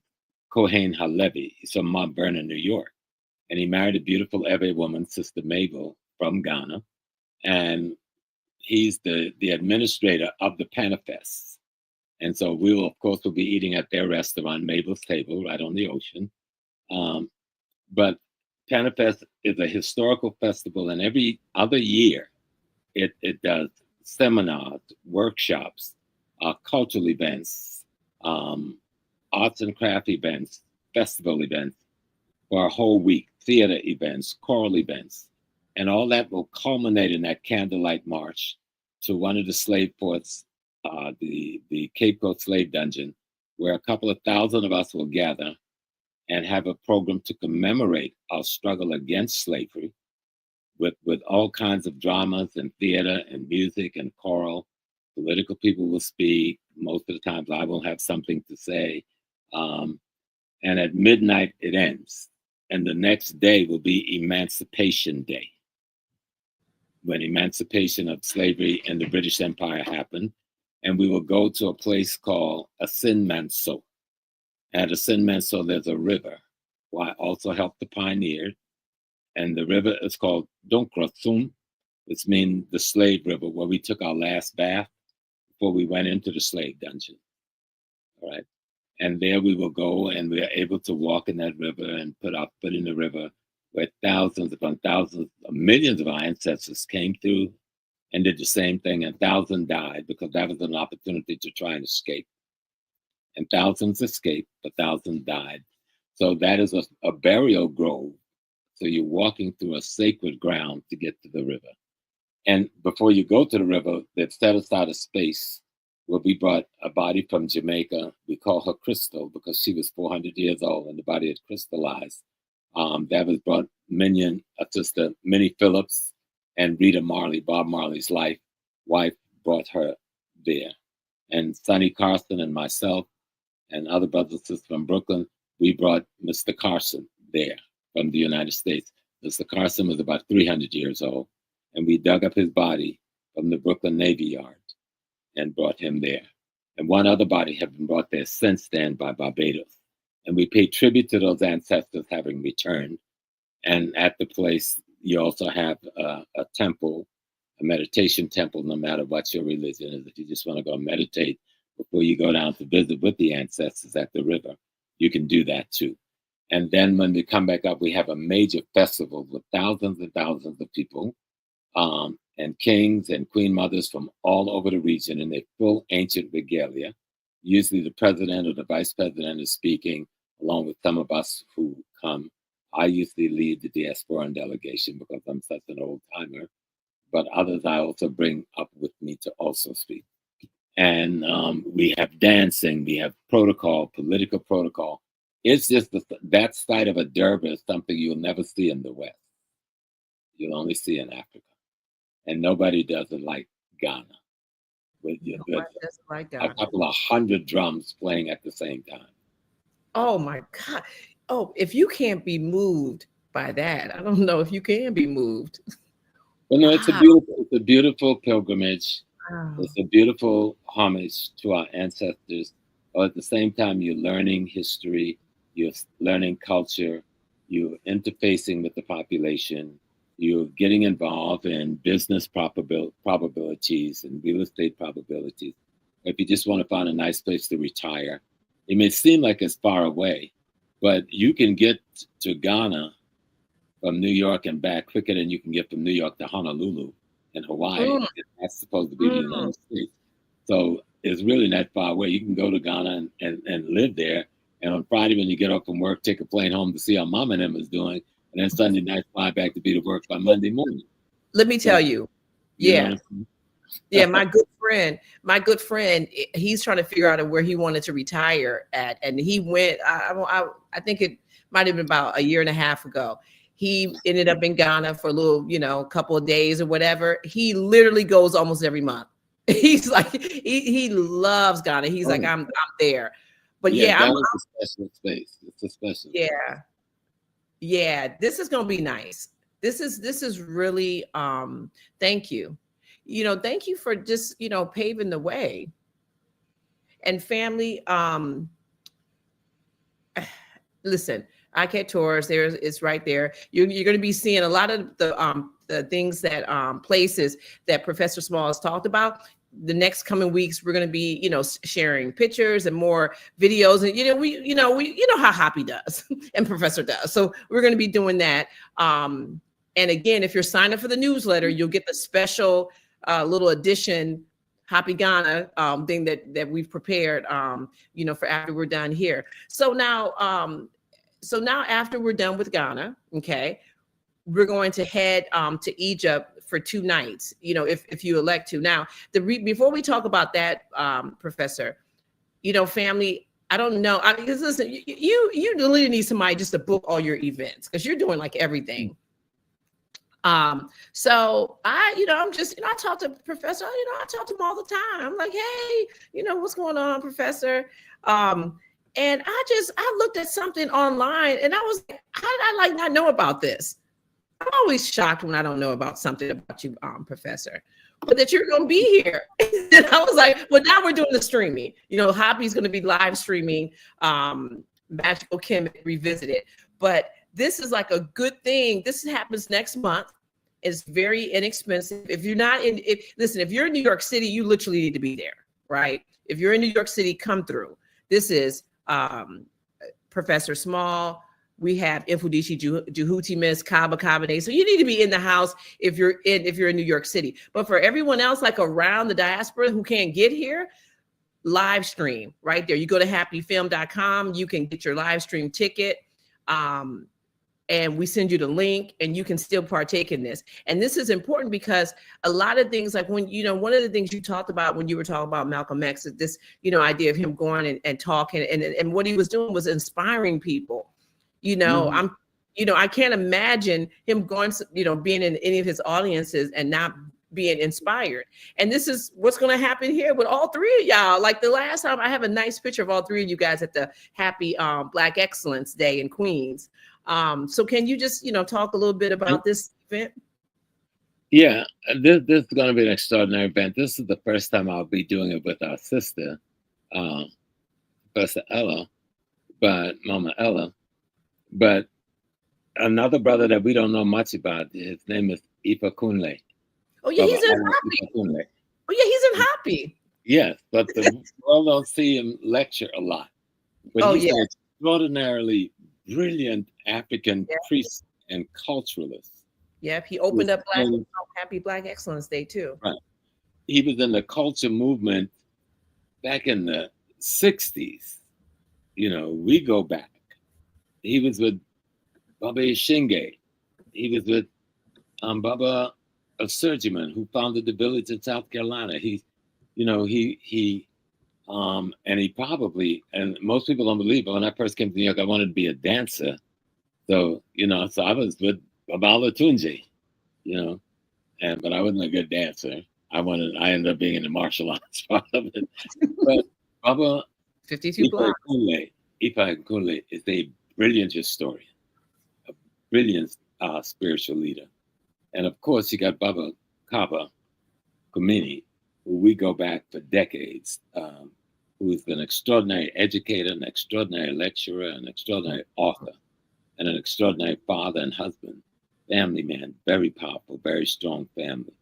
Kohen Halevi. He's from Mount Vernon, New York. And he married a beautiful Ewe woman, Sister Mabel, from Ghana. And he's the administrator of the PanaFest. And so we will, of course, be eating at their restaurant, Mabel's Table, right on the ocean. But PanaFest is a historical festival, and every other year it does seminars, workshops, cultural events, arts and craft events, festival events for a whole week, theater events, choral events. And all that will culminate in that candlelight march to one of the slave ports, the Cape Coast Slave Dungeon, where a couple of thousand of us will gather and have a program to commemorate our struggle against slavery with all kinds of dramas and theater and music and choral. Political people will speak. Most of the times I will have something to say. And at midnight it ends. And the next day will be Emancipation Day, when emancipation of slavery in the British Empire happened. And we will go to a place called Asin Manso. At Asin Manso, there's a river where I also helped the pioneers. And the river is called Donkrasum, which means the slave river, where we took our last bath before we went into the slave dungeon. All right. And there we will go, and we are able to walk in that river and put our foot in the river where thousands upon thousands, millions of our ancestors came through and did the same thing, and thousands died because that was an opportunity to try and escape. And thousands escaped, but thousands died. So that is a burial grove. So you're walking through a sacred ground to get to the river. And before you go to the river, they've set aside a space where we brought a body from Jamaica. We call her Crystal because she was 400 years old and the body had crystallized. That was brought Sister Minnie Phillips and Rita Marley, Bob Marley's wife, brought her there. And Sonny Carson and myself and other brothers and sisters from Brooklyn, we brought Mr. Carson there from the United States. Mr. Carson was about 300 years old, and we dug up his body from the Brooklyn Navy Yard and brought him there. And one other body has been brought there since then by Barbados. And we pay tribute to those ancestors having returned. And at the place, you also have a temple, a meditation temple, no matter what your religion is. If you just want to go meditate before you go down to visit with the ancestors at the river, you can do that too. And then when we come back up, we have a major festival with thousands and thousands of people, and kings and queen mothers from all over the region in their full ancient regalia. Usually the president or the vice president is speaking, along with some of us who come. I usually lead the diasporan delegation because I'm such an old timer, but others I also bring up with me to also speak. And we have dancing, we have protocol, political protocol. It's just that side of a Durbar is something you'll never see in the West. You'll only see in Africa. And nobody does it like Ghana. With a couple of 100 drums playing at the same time. Oh my God. Oh, if you can't be moved by that, I don't know if you can be moved. Well, no, it's a beautiful pilgrimage. Wow. It's a beautiful homage to our ancestors. But at the same time, you're learning history, you're learning culture, you're interfacing with the population, you're getting involved in business probabilities and real estate probabilities. If you just want to find a nice place to retire, it may seem like it's far away, but you can get to Ghana from New York and back quicker than you can get from New York to Honolulu in Hawaii. That's supposed to be the United States. So it's really not far away. You can go to Ghana and live there. And on Friday, when you get off from work, take a plane home to see how Mom and them is doing. And then Sunday night, fly back to be to work by Monday morning. Let me tell you. Yeah. Yeah, my good friend, he's trying to figure out where he wanted to retire at. And he went, I think it might have been about a year and a half ago. He ended up in Ghana for a little, couple of days or whatever. He literally goes almost every month. He's like, he loves Ghana. He's like, I'm there. But Ghana's a special space. It's a special space. Yeah. This is gonna be nice. This is really thank you. Thank you for just, paving the way. And family, listen, ICAT Tours, it's right there. You're going to be seeing a lot of the things that places that Professor Small has talked about. The next coming weeks, we're going to be, sharing pictures and more videos, and we how HAPI does and Professor does. So we're going to be doing that. And again, if you're signed up for the newsletter, you'll get the special little edition HAPI Ghana thing that we've prepared, for after we're done here. So now after we're done with Ghana, okay, we're going to head to Egypt for 2 nights, if you elect to. Now, before we talk about that, Professor, family, I don't know. Because listen, you really need somebody just to book all your events because you're doing like everything. So I'm just, I talk to Professor, I talk to him all the time. I'm like, hey, what's going on, Professor? And I looked at something online and I was like, how did I not know about this? I'm always shocked when I don't know about something about you, Professor, but that you're going to be here. And I was like, well, now we're doing the streaming. HAPI's going to be live streaming Magical Kemet Revisited. But this is like a good thing. This happens next month. It's very inexpensive. If you're if you're in New York City, you literally need to be there, right? If you're in New York City, come through. This is Professor Small, We have Infodici, Juhuti Miss, Kaba Kabane. So you need to be in the house if you're in New York City. But for everyone else, like around the diaspora who can't get here, live stream right there. You go to happyfilm.com, you can get your live stream ticket. And we send you the link and you can still partake in this. And this is important because a lot of things, like when, one of the things you talked about when you were talking about Malcolm X, is this, idea of him going and talking and what he was doing was inspiring people. I can't imagine him going, being in any of his audiences and not being inspired. And this is what's going to happen here with all three of y'all. Like the last time, I have a nice picture of all three of you guys at the HAPI Black Excellence Day in Queens. So can you just, talk a little bit about this event? Yeah, this is going to be an extraordinary event. This is the first time I'll be doing it with our sister, Professor Ella, Mama Ella. But another brother that we don't know much about, his name is Ifa Kunle. Oh, yeah, he's in HAPI. Oh, yeah, he's in HAPI. Yes, but the world don't see him lecture a lot. But he's an extraordinarily brilliant African priest and culturalist. Yep, he opened up HAPI Black Excellence Day too. Right. He was in the culture movement back in the 60s. We go back. He was with Baba Shinge. He was with Baba, a surgeon who founded the village in South Carolina. And he probably, and most people don't believe, but when I first came to New York, I wanted to be a dancer. So, so I was with Babala Tunji, but I wasn't a good dancer. I ended up being in the martial arts part of it. But Baba 52 blocks. Ifa Kunle is a brilliant historian, a brilliant spiritual leader. And of course, you got Baba Kaba Kumini, who we go back for decades, who is an extraordinary educator, an extraordinary lecturer, an extraordinary author, and an extraordinary father and husband, family man, very powerful, very strong family.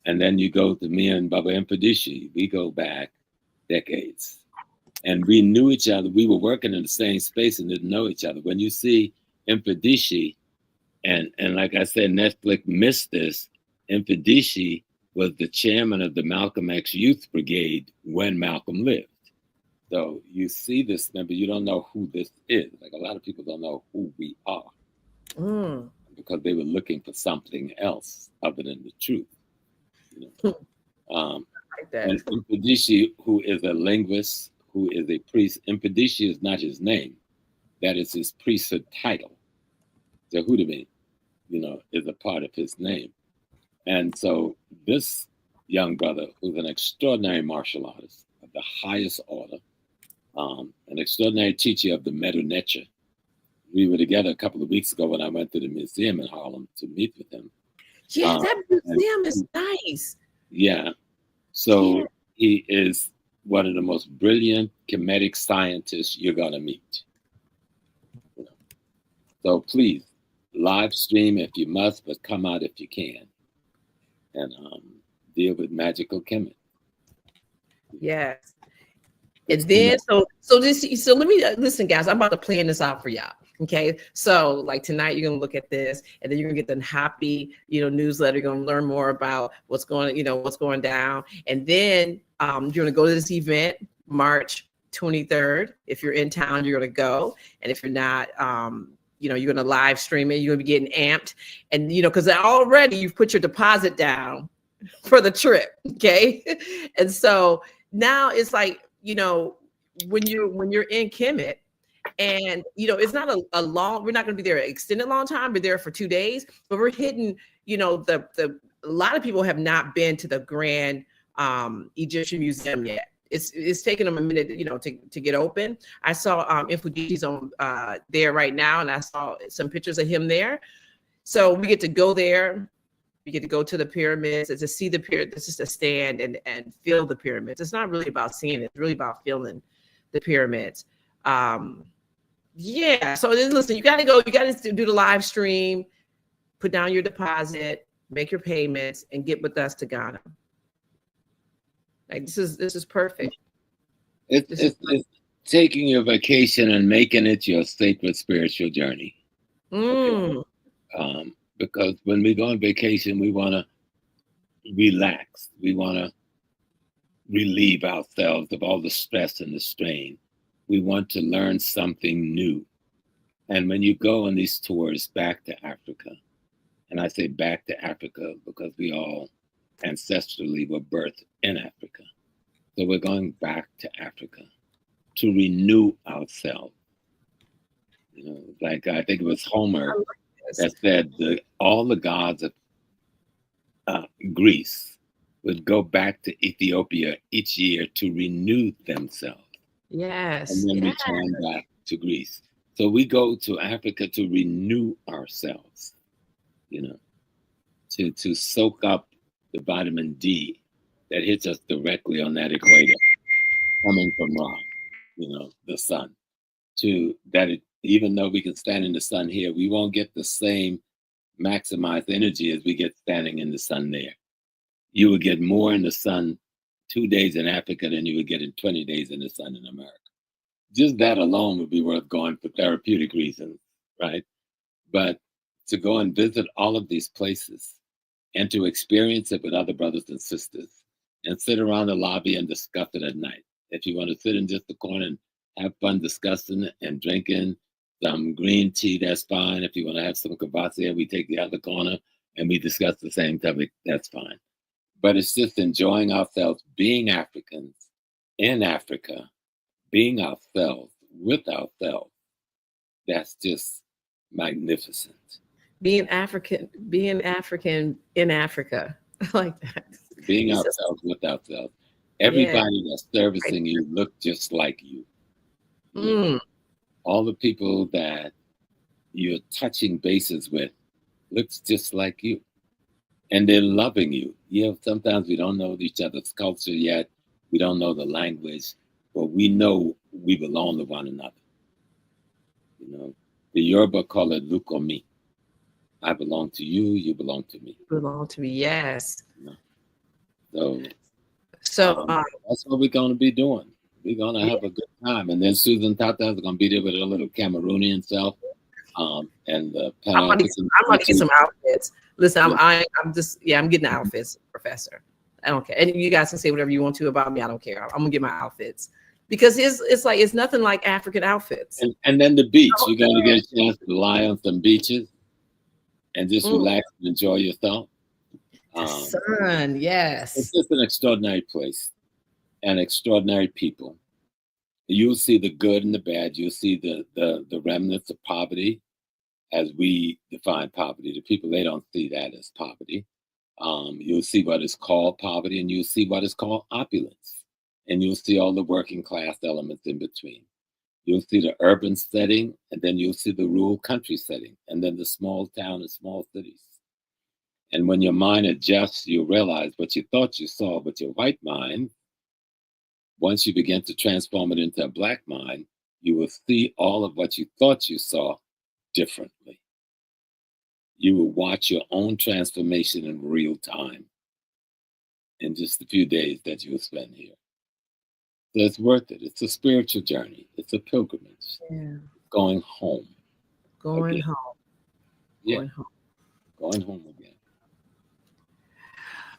And then you go to me and Baba Infodici, we go back decades. And we knew each other. We were working in the same space and didn't know each other. When you see Infodici, and like I said, Netflix missed this, Infodici was the chairman of the Malcolm X Youth Brigade when Malcolm lived. So you see this member, you don't know who this is. Like a lot of people don't know who we are because they were looking for something else other than the truth. Like that. And Infodici, who is a linguist, who is a priest, Infodici is not his name. That is his priesthood title. Jehudimi, is a part of his name. And so this young brother, who's an extraordinary martial artist of the highest order, an extraordinary teacher of the Medu Neter. We were together a couple of weeks ago when I went to the museum in Harlem to meet with him. Yeah, that museum is nice. Yeah. So he is one of the most brilliant Kemetic scientists you're going to meet. So please, live stream if you must, but come out if you can. And deal with magical Kemet. Yes. And then so let me listen, guys. I'm about to plan this out for y'all. Okay, so like tonight you're gonna look at this, and then you're gonna get the HAPI, newsletter. You're gonna learn more about what's going down, and then you're gonna go to this event March 23rd. If you're in town, you're gonna go, and if you're not, you're gonna live stream it. You're gonna be getting amped, and because already you've put your deposit down for the trip. Okay, and so now it's like when you're in Kemet. And it's not a long, we're not going to be there an extended long time. We're there for 2 days, but we're hitting, a lot of people have not been to the Grand Egyptian Museum yet. It's taken them a minute, to get open. I saw Infodici's on there right now, and I saw some pictures of him there. So we get to go there. We get to go to the pyramids and to see the pyramid. This is to stand and feel the pyramids. It's not really about seeing it. It's really about feeling the pyramids. So listen, you got to do the live stream, put down your deposit, make your payments, and get with us to Ghana. Like this is perfect. It's taking your vacation and making it your sacred spiritual journey. Mm. Okay? Because when we go on vacation, we want to relax. We want to relieve ourselves of all the stress and the strain. We want to learn something new. And when you go on these tours back to Africa, and I say back to Africa because we all ancestrally were birthed in Africa. So we're going back to Africa to renew ourselves. You know, like I think it was Homer that said all the gods of Greece would go back to Ethiopia each year to renew themselves. Yes. And then return back to Greece. So we go to Africa to renew ourselves, you know, to soak up the vitamin D that hits us directly on that equator coming from Ra, you know, the sun. To that, even though we can stand in the sun here, we won't get the same maximized energy as we get standing in the sun there. You would get more in the sun 2 days in Africa than you would get in 20 days in the sun in America. Just that alone would be worth going for therapeutic reasons, right? But to go and visit all of these places and to experience it with other brothers and sisters and sit around the lobby and discuss it at night. If you want to sit in just the corner and have fun discussing and drinking some green tea, that's fine. If you want to have some kvasia, we take the other corner and we discuss the same topic, that's fine. But it's just enjoying ourselves, being Africans in Africa, being ourselves with ourselves. That's just magnificent. Being African in Africa. I like that. Being ourselves with ourselves. Everybody that's servicing you look just like you. All the people that you're touching bases with looks just like you. And they're loving you. You know, sometimes we don't know each other's culture yet. We don't know the language, but we know we belong to one another. You know, the Yoruba call it lukomi. I belong to you, you belong to me. Belong to me, yes. You know? So that's what we're going to be doing. We're going to have a good time. And then Susan Tata is going to be there with her little Cameroonian self. And I'm going to get some outfits. Listen, I'm getting outfits, Professor. I don't care. And you guys can say whatever you want to about me. I don't care. I'm going to get my outfits. Because it's nothing like African outfits. And then the beach. You're going to get a chance to lie on some beaches and just relax and enjoy yourself. Sun, yes. It's just an extraordinary place and extraordinary people. You'll see the good and the bad. You'll see the remnants of poverty as we define poverty. The people, they don't see that as poverty. You'll see what is called poverty, and you'll see what is called opulence. And you'll see all the working class elements in between. You'll see the urban setting, and then you'll see the rural country setting, and then the small town and small cities. And when your mind adjusts, you realize what you thought you saw with your white mind. Once you begin to transform it into a black mind, you will see all of what you thought you saw differently. You will watch your own transformation in real time in just a few days that you will spend here. So it's worth it. It's a spiritual journey. It's a pilgrimage. Yeah. Going home. Going again. home. Yeah. Going home. Going home again.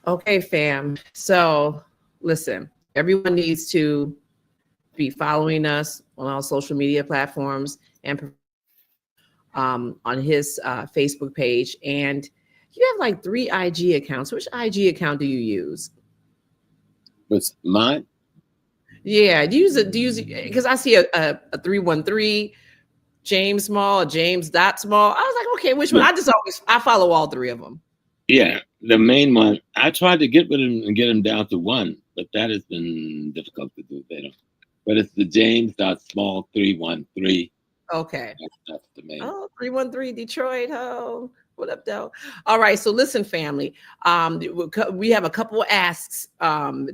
Okay, fam. So listen, everyone needs to be following us on all social media platforms and on his Facebook page. And you have like 3 IG accounts. Which IG account do you use? What's mine? Yeah, do you use it because I see a 313 James Small, a James Dot Small. I was like, okay, which one? I follow all 3 of them. Yeah, the main one. I tried to get with him and get him down to 1, but that has been difficult to do. They don't. But it's the James Dot Small 313. Okay. That's the main. Oh, 313 Detroit. Oh, what up, though? All right. So listen, family. We have a couple of asks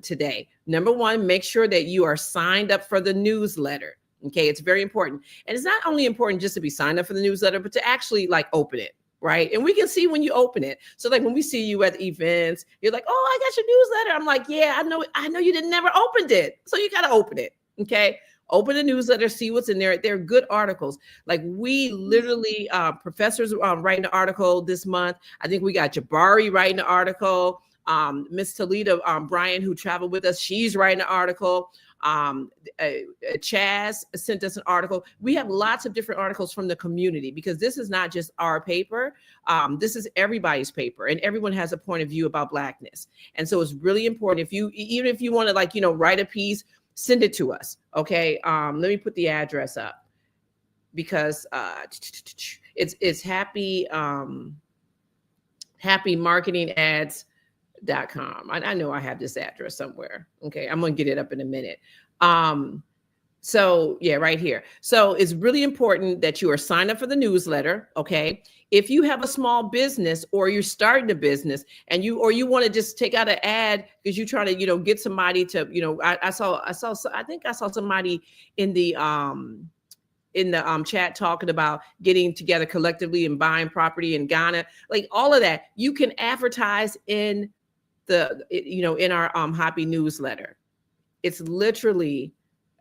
today. Number 1, make sure that you are signed up for the newsletter. Okay, it's very important. And it's not only important just to be signed up for the newsletter, but to actually like open it. Right. And we can see when you open it. So like when we see you at events, you're like, oh, I got your newsletter. I'm like, yeah, I know you never opened it. So you got to open it. Okay. Open the newsletter, see what's in there. They're good articles. Like we literally, professors writing an article this month. I think we got Jabari writing an article. Miss Toledo, Brian, who traveled with us, she's writing an article. Chaz sent us an article. We have lots of different articles from the community because this is not just our paper. This is everybody's paper, and everyone has a point of view about Blackness. And so it's really important even if you want to, like, write a piece, send it to us. Okay. Let me put the address up because it's HAPI, HAPImarketingads.com. I know I have this address somewhere. Okay. I'm going to get it up in a minute. So yeah, right here. So it's really important that you are signed up for the newsletter. Okay. If you have a small business or you're starting a business and you want to just take out an ad because you're trying to, get somebody to, I think I saw somebody in the chat talking about getting together collectively and buying property in Ghana, like all of that, you can advertise in in our HAPI newsletter. It's literally,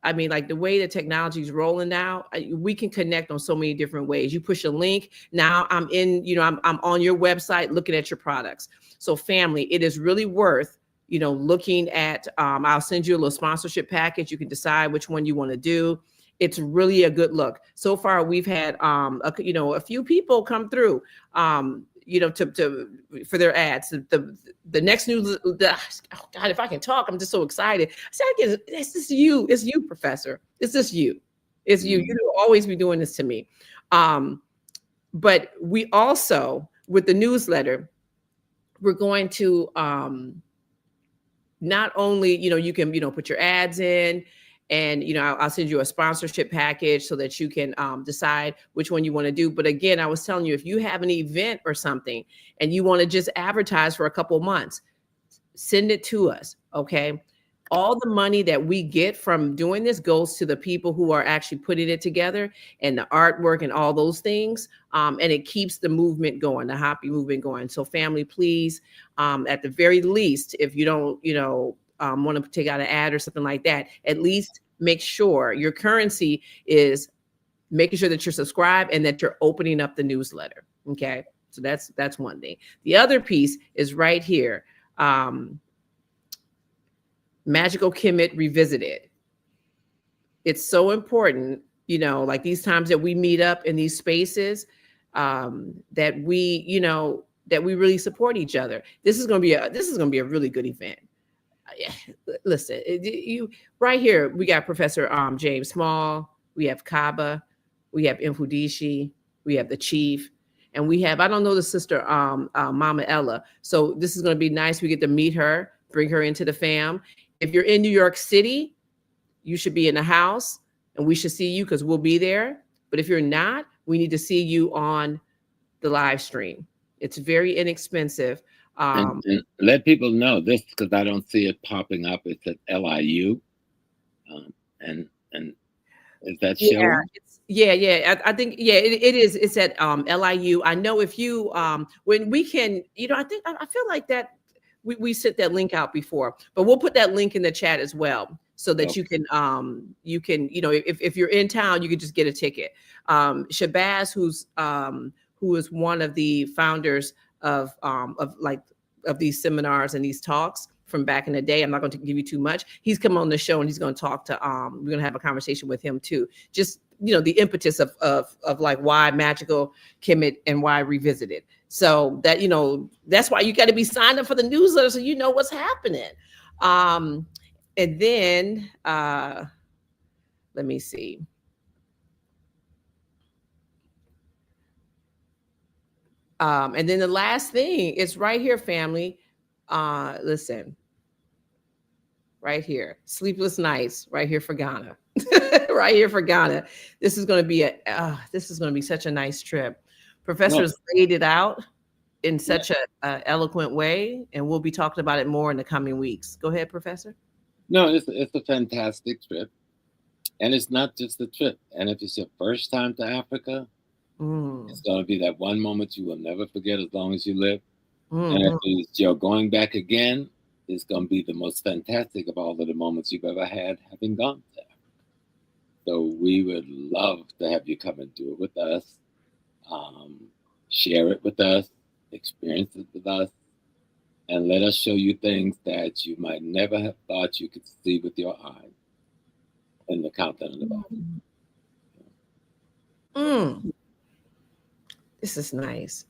like the way the technology is rolling now, we can connect on so many different ways. You push a link. Now I'm in, I'm on your website looking at your products. So family, it is really worth, looking at, I'll send you a little sponsorship package. You can decide which one you want to do. It's really a good look. So far, we've had, a few people come through, for their ads. The next news, oh God, if I can talk, I'm just so excited. I said, it's just you. It's you, Professor. It's just you. It's you. You always be doing this to me. But we also, with the newsletter, we're going to not only, you can, put your ads in, and, I'll send you a sponsorship package so that you can decide which one you want to do. But again, I was telling you, if you have an event or something and you want to just advertise for a couple months, send it to us. Okay. All the money that we get from doing this goes to the people who are actually putting it together and the artwork and all those things. And it keeps the movement going, the HAPI movement going. So family, please, at the very least, if you don't, want to take out an ad or something like that, at least make sure your currency is making sure that you're subscribed and that you're opening up the newsletter. Okay. So that's one thing. The other piece is right here. Magical Kemet Revisited. It's so important, like these times that we meet up in these spaces, that we really support each other. This is going to be a really good event. Listen, you right here, we got Professor James Small, we have Kaba, we have Mfudishi, we have the Chief, and we have, I don't know the sister, Mama Ella. So this is going to be nice. We get to meet her, bring her into the fam. If you're in New York City, you should be in the house and we should see you because we'll be there. But if you're not, we need to see you on the live stream. It's very inexpensive. And let people know this because I don't see it popping up. It's at LIU, and is that showing? Yeah. I think it is. It's at LIU. I know if you when we can, I think I feel like that we sent that link out before, but we'll put that link in the chat as well so that you can if you're in town, you can just get a ticket. Shabazz, who is one of the founders of these seminars and these talks from back in the day. I'm not going to give you too much. He's come on the show and he's going to talk to, we're going to have a conversation with him too. Just, the impetus of like why Magical Kemet and why Revisited. So that, that's why you got to be signed up for the newsletter so you know what's happening. And then, let me see. And then the last thing is right here, family. Listen, right here, sleepless nights, right here for Ghana, right here for Ghana. This is going to be such a nice trip. Professor's laid it out in such a eloquent way, and we'll be talking about it more in the coming weeks. Go ahead, Professor. No, it's a fantastic trip, and it's not just a trip. And if it's your first time to Africa, it's going to be that one moment you will never forget as long as you live. And if it's you're going back again, it's going to be the most fantastic of all of the moments you've ever had having gone to Africa. So we would love to have you come and do it with us, share it with us, experience it with us, and let us show you things that you might never have thought you could see with your eyes in the continent of Africa. This is nice.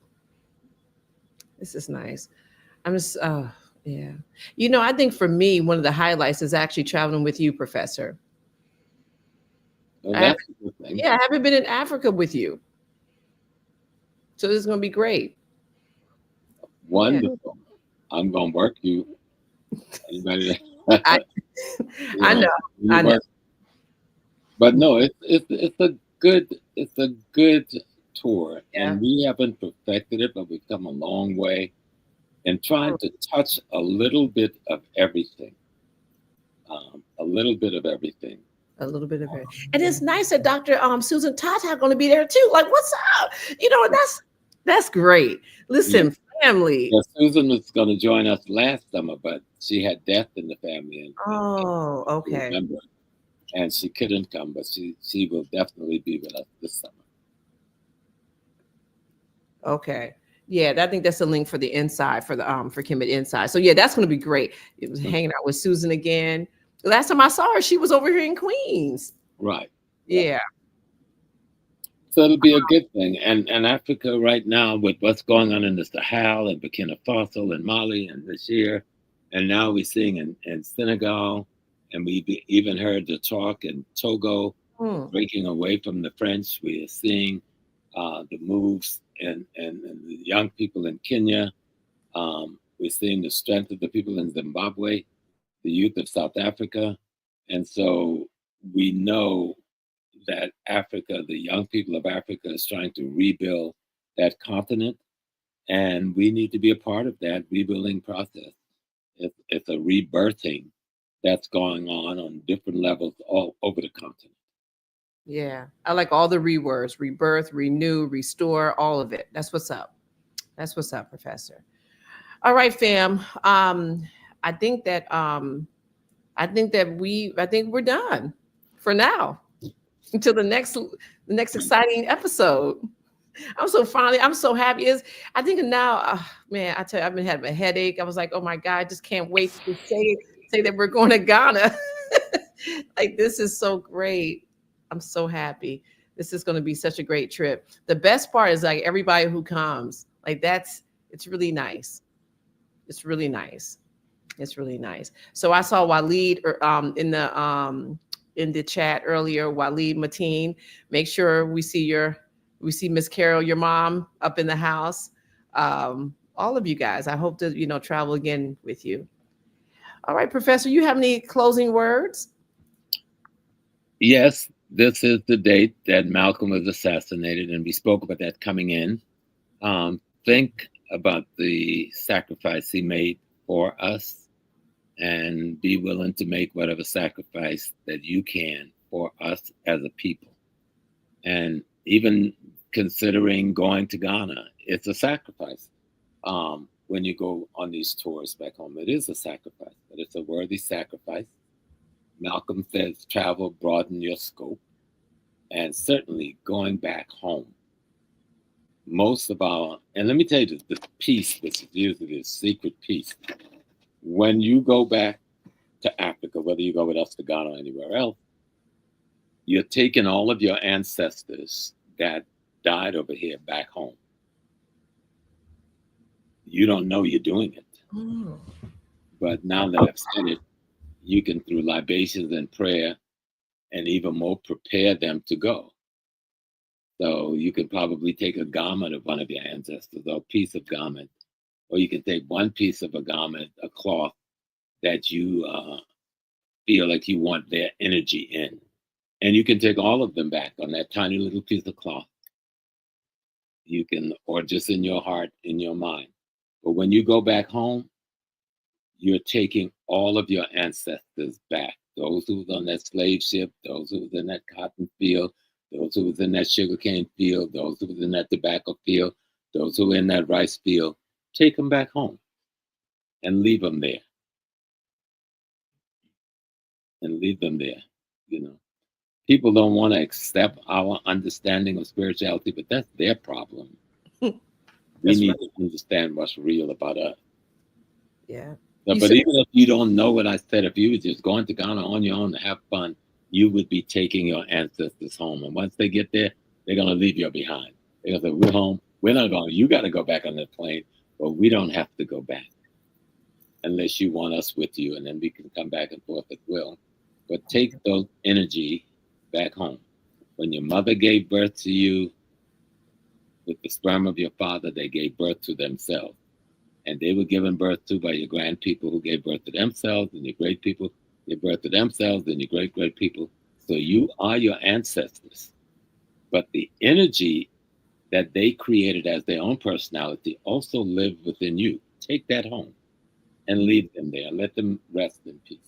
This is nice. I'm just, yeah. You know, I think for me, one of the highlights is actually traveling with you, Professor. Well, that's a good thing. Yeah, I haven't been in Africa with you. So this is going to be great. Wonderful. Yeah. I'm going to work you. Anybody? I know. I know. But no, it's a good tour, yeah. And we haven't perfected it, but we've come a long way in trying to touch a little bit of everything. A little bit of everything. A little bit of it. And it's nice that Dr. Susan Tata going to be there too. Like, what's up? You know, that's great. Listen, family. Yeah, Susan was going to join us last summer, but she had death in the family. Okay. Remember, and she couldn't come, but she will definitely be with us this summer. Okay. Yeah, I think that's the link for the inside for the for Kim at Inside. So yeah, that's going to be great. It was hanging out with Susan again. The last time I saw her, she was over here in Queens. Right. Yeah. So it'll be a good thing. And Africa right now, with what's going on in the Sahel and Burkina Faso and Mali and this year, and now we're seeing in Senegal, and we've even heard the talk in Togo, breaking away from the French. We are seeing the moves and the young people in Kenya. We're seeing the strength of the people in Zimbabwe, the youth of South Africa. And so we know that Africa, the young people of Africa, is trying to rebuild that continent. And we need to be a part of that rebuilding process. It's a rebirthing that's going on different levels all over the continent. Yeah, I like all the rewords: rebirth, renew, restore, all of it. That's what's up. That's what's up, Professor. All right, fam. I think we're done for now until the next exciting episode. I'm so happy. I think now, man, I tell you, I've been having a headache. I was like, oh my God, I just can't wait to say that we're going to Ghana. Like, this is so great. I'm so happy. This is going to be such a great trip. The best part is like everybody who comes, like it's really nice. It's really nice. It's really nice. So I saw Waleed in the chat earlier, Waleed Mateen. Make sure we see Miss Carol, your mom, up in the house. All of you guys, I hope to, travel again with you. All right, Professor, you have any closing words? Yes, this is the date that Malcolm was assassinated, and we spoke about that coming in. Think about the sacrifice he made for us, and be willing to make whatever sacrifice that you can for us as a people. And even considering going to Ghana, it's a sacrifice. When you go on these tours back home, it is a sacrifice, but it's a worthy sacrifice. Malcolm says, travel, broaden your scope, and certainly going back home. And let me tell you the piece, which is usually the secret piece. When you go back to Africa, whether you go with us to Ghana or anywhere else, you're taking all of your ancestors that died over here back home. You don't know you're doing it. But now that I've said it, you can, through libations and prayer, and even more, prepare them to go. So you could probably take a garment of one of your ancestors, or a piece of garment, or you can take one piece of a garment, a cloth, that you feel like you want their energy in. And you can take all of them back on that tiny little piece of cloth. You can, or just in your heart, in your mind. But when you go back home, you're taking all of your ancestors back. Those who was on that slave ship, those who was in that cotton field, those who was in that sugarcane field, those who was in that tobacco field, those who were in that rice field. Take them back home and leave them there. And leave them there, People don't want to accept our understanding of spirituality, but that's their problem. We need to understand what's real about us. Yeah. But even if you don't know what I said, if you were just going to Ghana on your own to have fun, you would be taking your ancestors home. And once they get there, they're going to leave you behind. They're going to say, we're home. We're not going. You got to go back on the plane, but we don't have to go back unless you want us with you, and then we can come back and forth at will. But take those energy back home. When your mother gave birth to you with the sperm of your father, they gave birth to themselves. And they were given birth to by your grand people who gave birth to themselves, and your great people gave birth to themselves, and your great people. So you are your ancestors. But the energy that they created as their own personality also live within you. Take that home and leave them there. Let them rest in peace.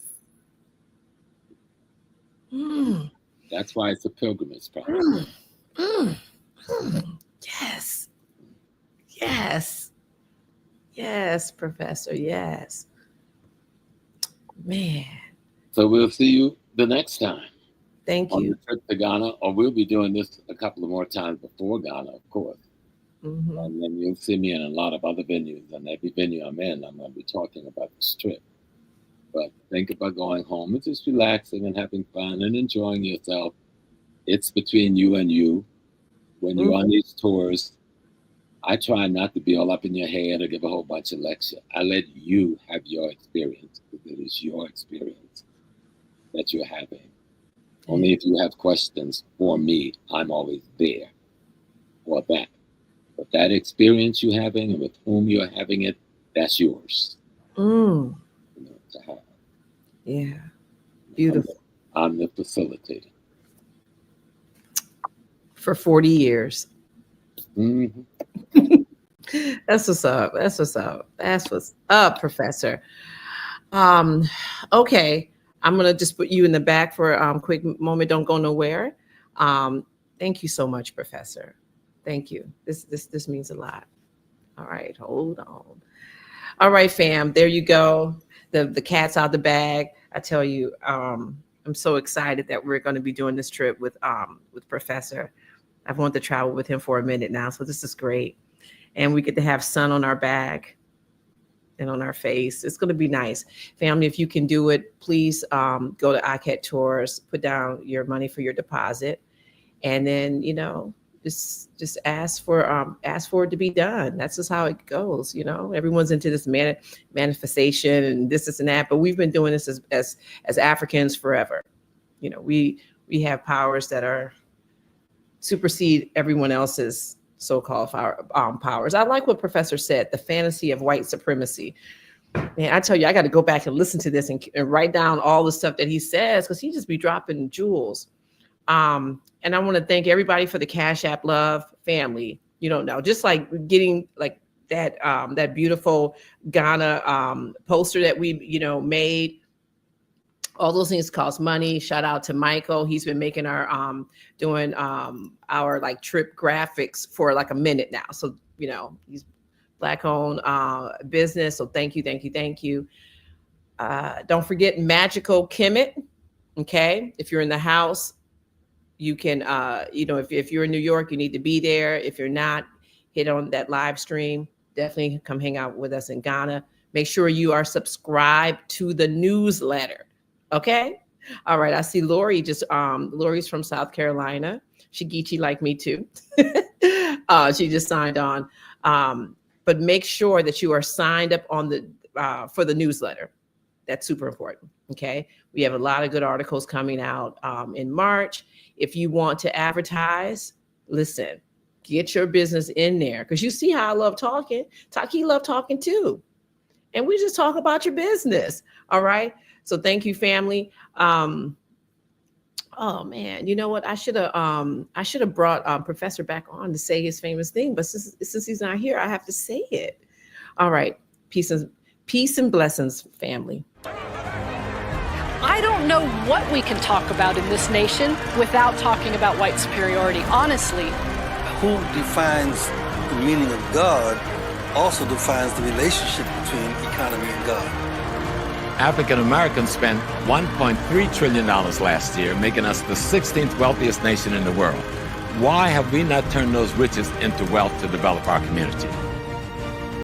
That's why it's a pilgrimage process. Yes. Yes. Yes, Professor. Yes. Man. So we'll see you the next time. Thank on you. the trip to Ghana, or we'll be doing this a couple of more times before Ghana, of course. Mm-hmm. And then you'll see me in a lot of other venues, and every venue I'm in, I'm going to be talking about this trip. But think about going home and just relaxing and having fun and enjoying yourself. It's between you and you. When you're on these tours, I try not to be all up in your head or give a whole bunch of lecture. I let you have your experience, because it is your experience that you're having. Only if you have questions for me, I'm always there for that. But that experience you're having and with whom you're having it, that's yours. To have. Yeah. Beautiful. I'm the facilitator. For 40 years. Mm-hmm. That's what's up. That's what's up. That's what's up, Professor. Okay. I'm going to just put you in the back for a quick moment. Don't go nowhere. Thank you so much, Professor. Thank you. This means a lot. All right. Hold on. All right, fam. There you go. The cat's out the bag. I tell you, I'm so excited that we're going to be doing this trip with Professor. I've wanted to travel with him for a minute now, so this is great. And we get to have sun on our back and on our face. It's going to be nice. Family, if you can do it, please go to ICAT Tours, put down your money for your deposit, and then, just ask for it to be done. That's just how it goes. Everyone's into this manifestation and this and that, but we've been doing this as Africans forever. We have powers that are supersede everyone else's so-called powers. I like what Professor said, the fantasy of white supremacy. Man, I tell you, I got to go back and listen to this and write down all the stuff that he says, because he just be dropping jewels. And I want to thank everybody for the Cash App love, family. You don't know, just like getting like that beautiful Ghana poster that we made. All those things cost money. Shout out to Michael. He's been making our doing our like trip graphics for like a minute now. So he's Black-owned business. So thank you. Don't forget Magical Kemet. Okay, if you're in the house, you can if you're in New York, you need to be there. If you're not, hit on that live stream. Definitely come hang out with us in Ghana. Make sure you are subscribed to the newsletter. Okay. All right. I see Lori Lori's from South Carolina. She geeky like me too. She just signed on. But make sure that you are signed up on for the newsletter. That's super important. Okay. We have a lot of good articles coming out in March. If you want to advertise, listen, get your business in there, because you see how I love talking. Taki love talking too. And we just talk about your business. All right. So thank you, family. Oh man, you know what? I should have brought Professor back on to say his famous thing, but since he's not here, I have to say it. All right, peace and blessings, family. I don't know what we can talk about in this nation without talking about white superiority. Honestly, Who defines the meaning of God also defines the relationship between economy and God. African Americans spent $1.3 trillion last year, making us the 16th wealthiest nation in the world. Why have we not turned those riches into wealth to develop our community?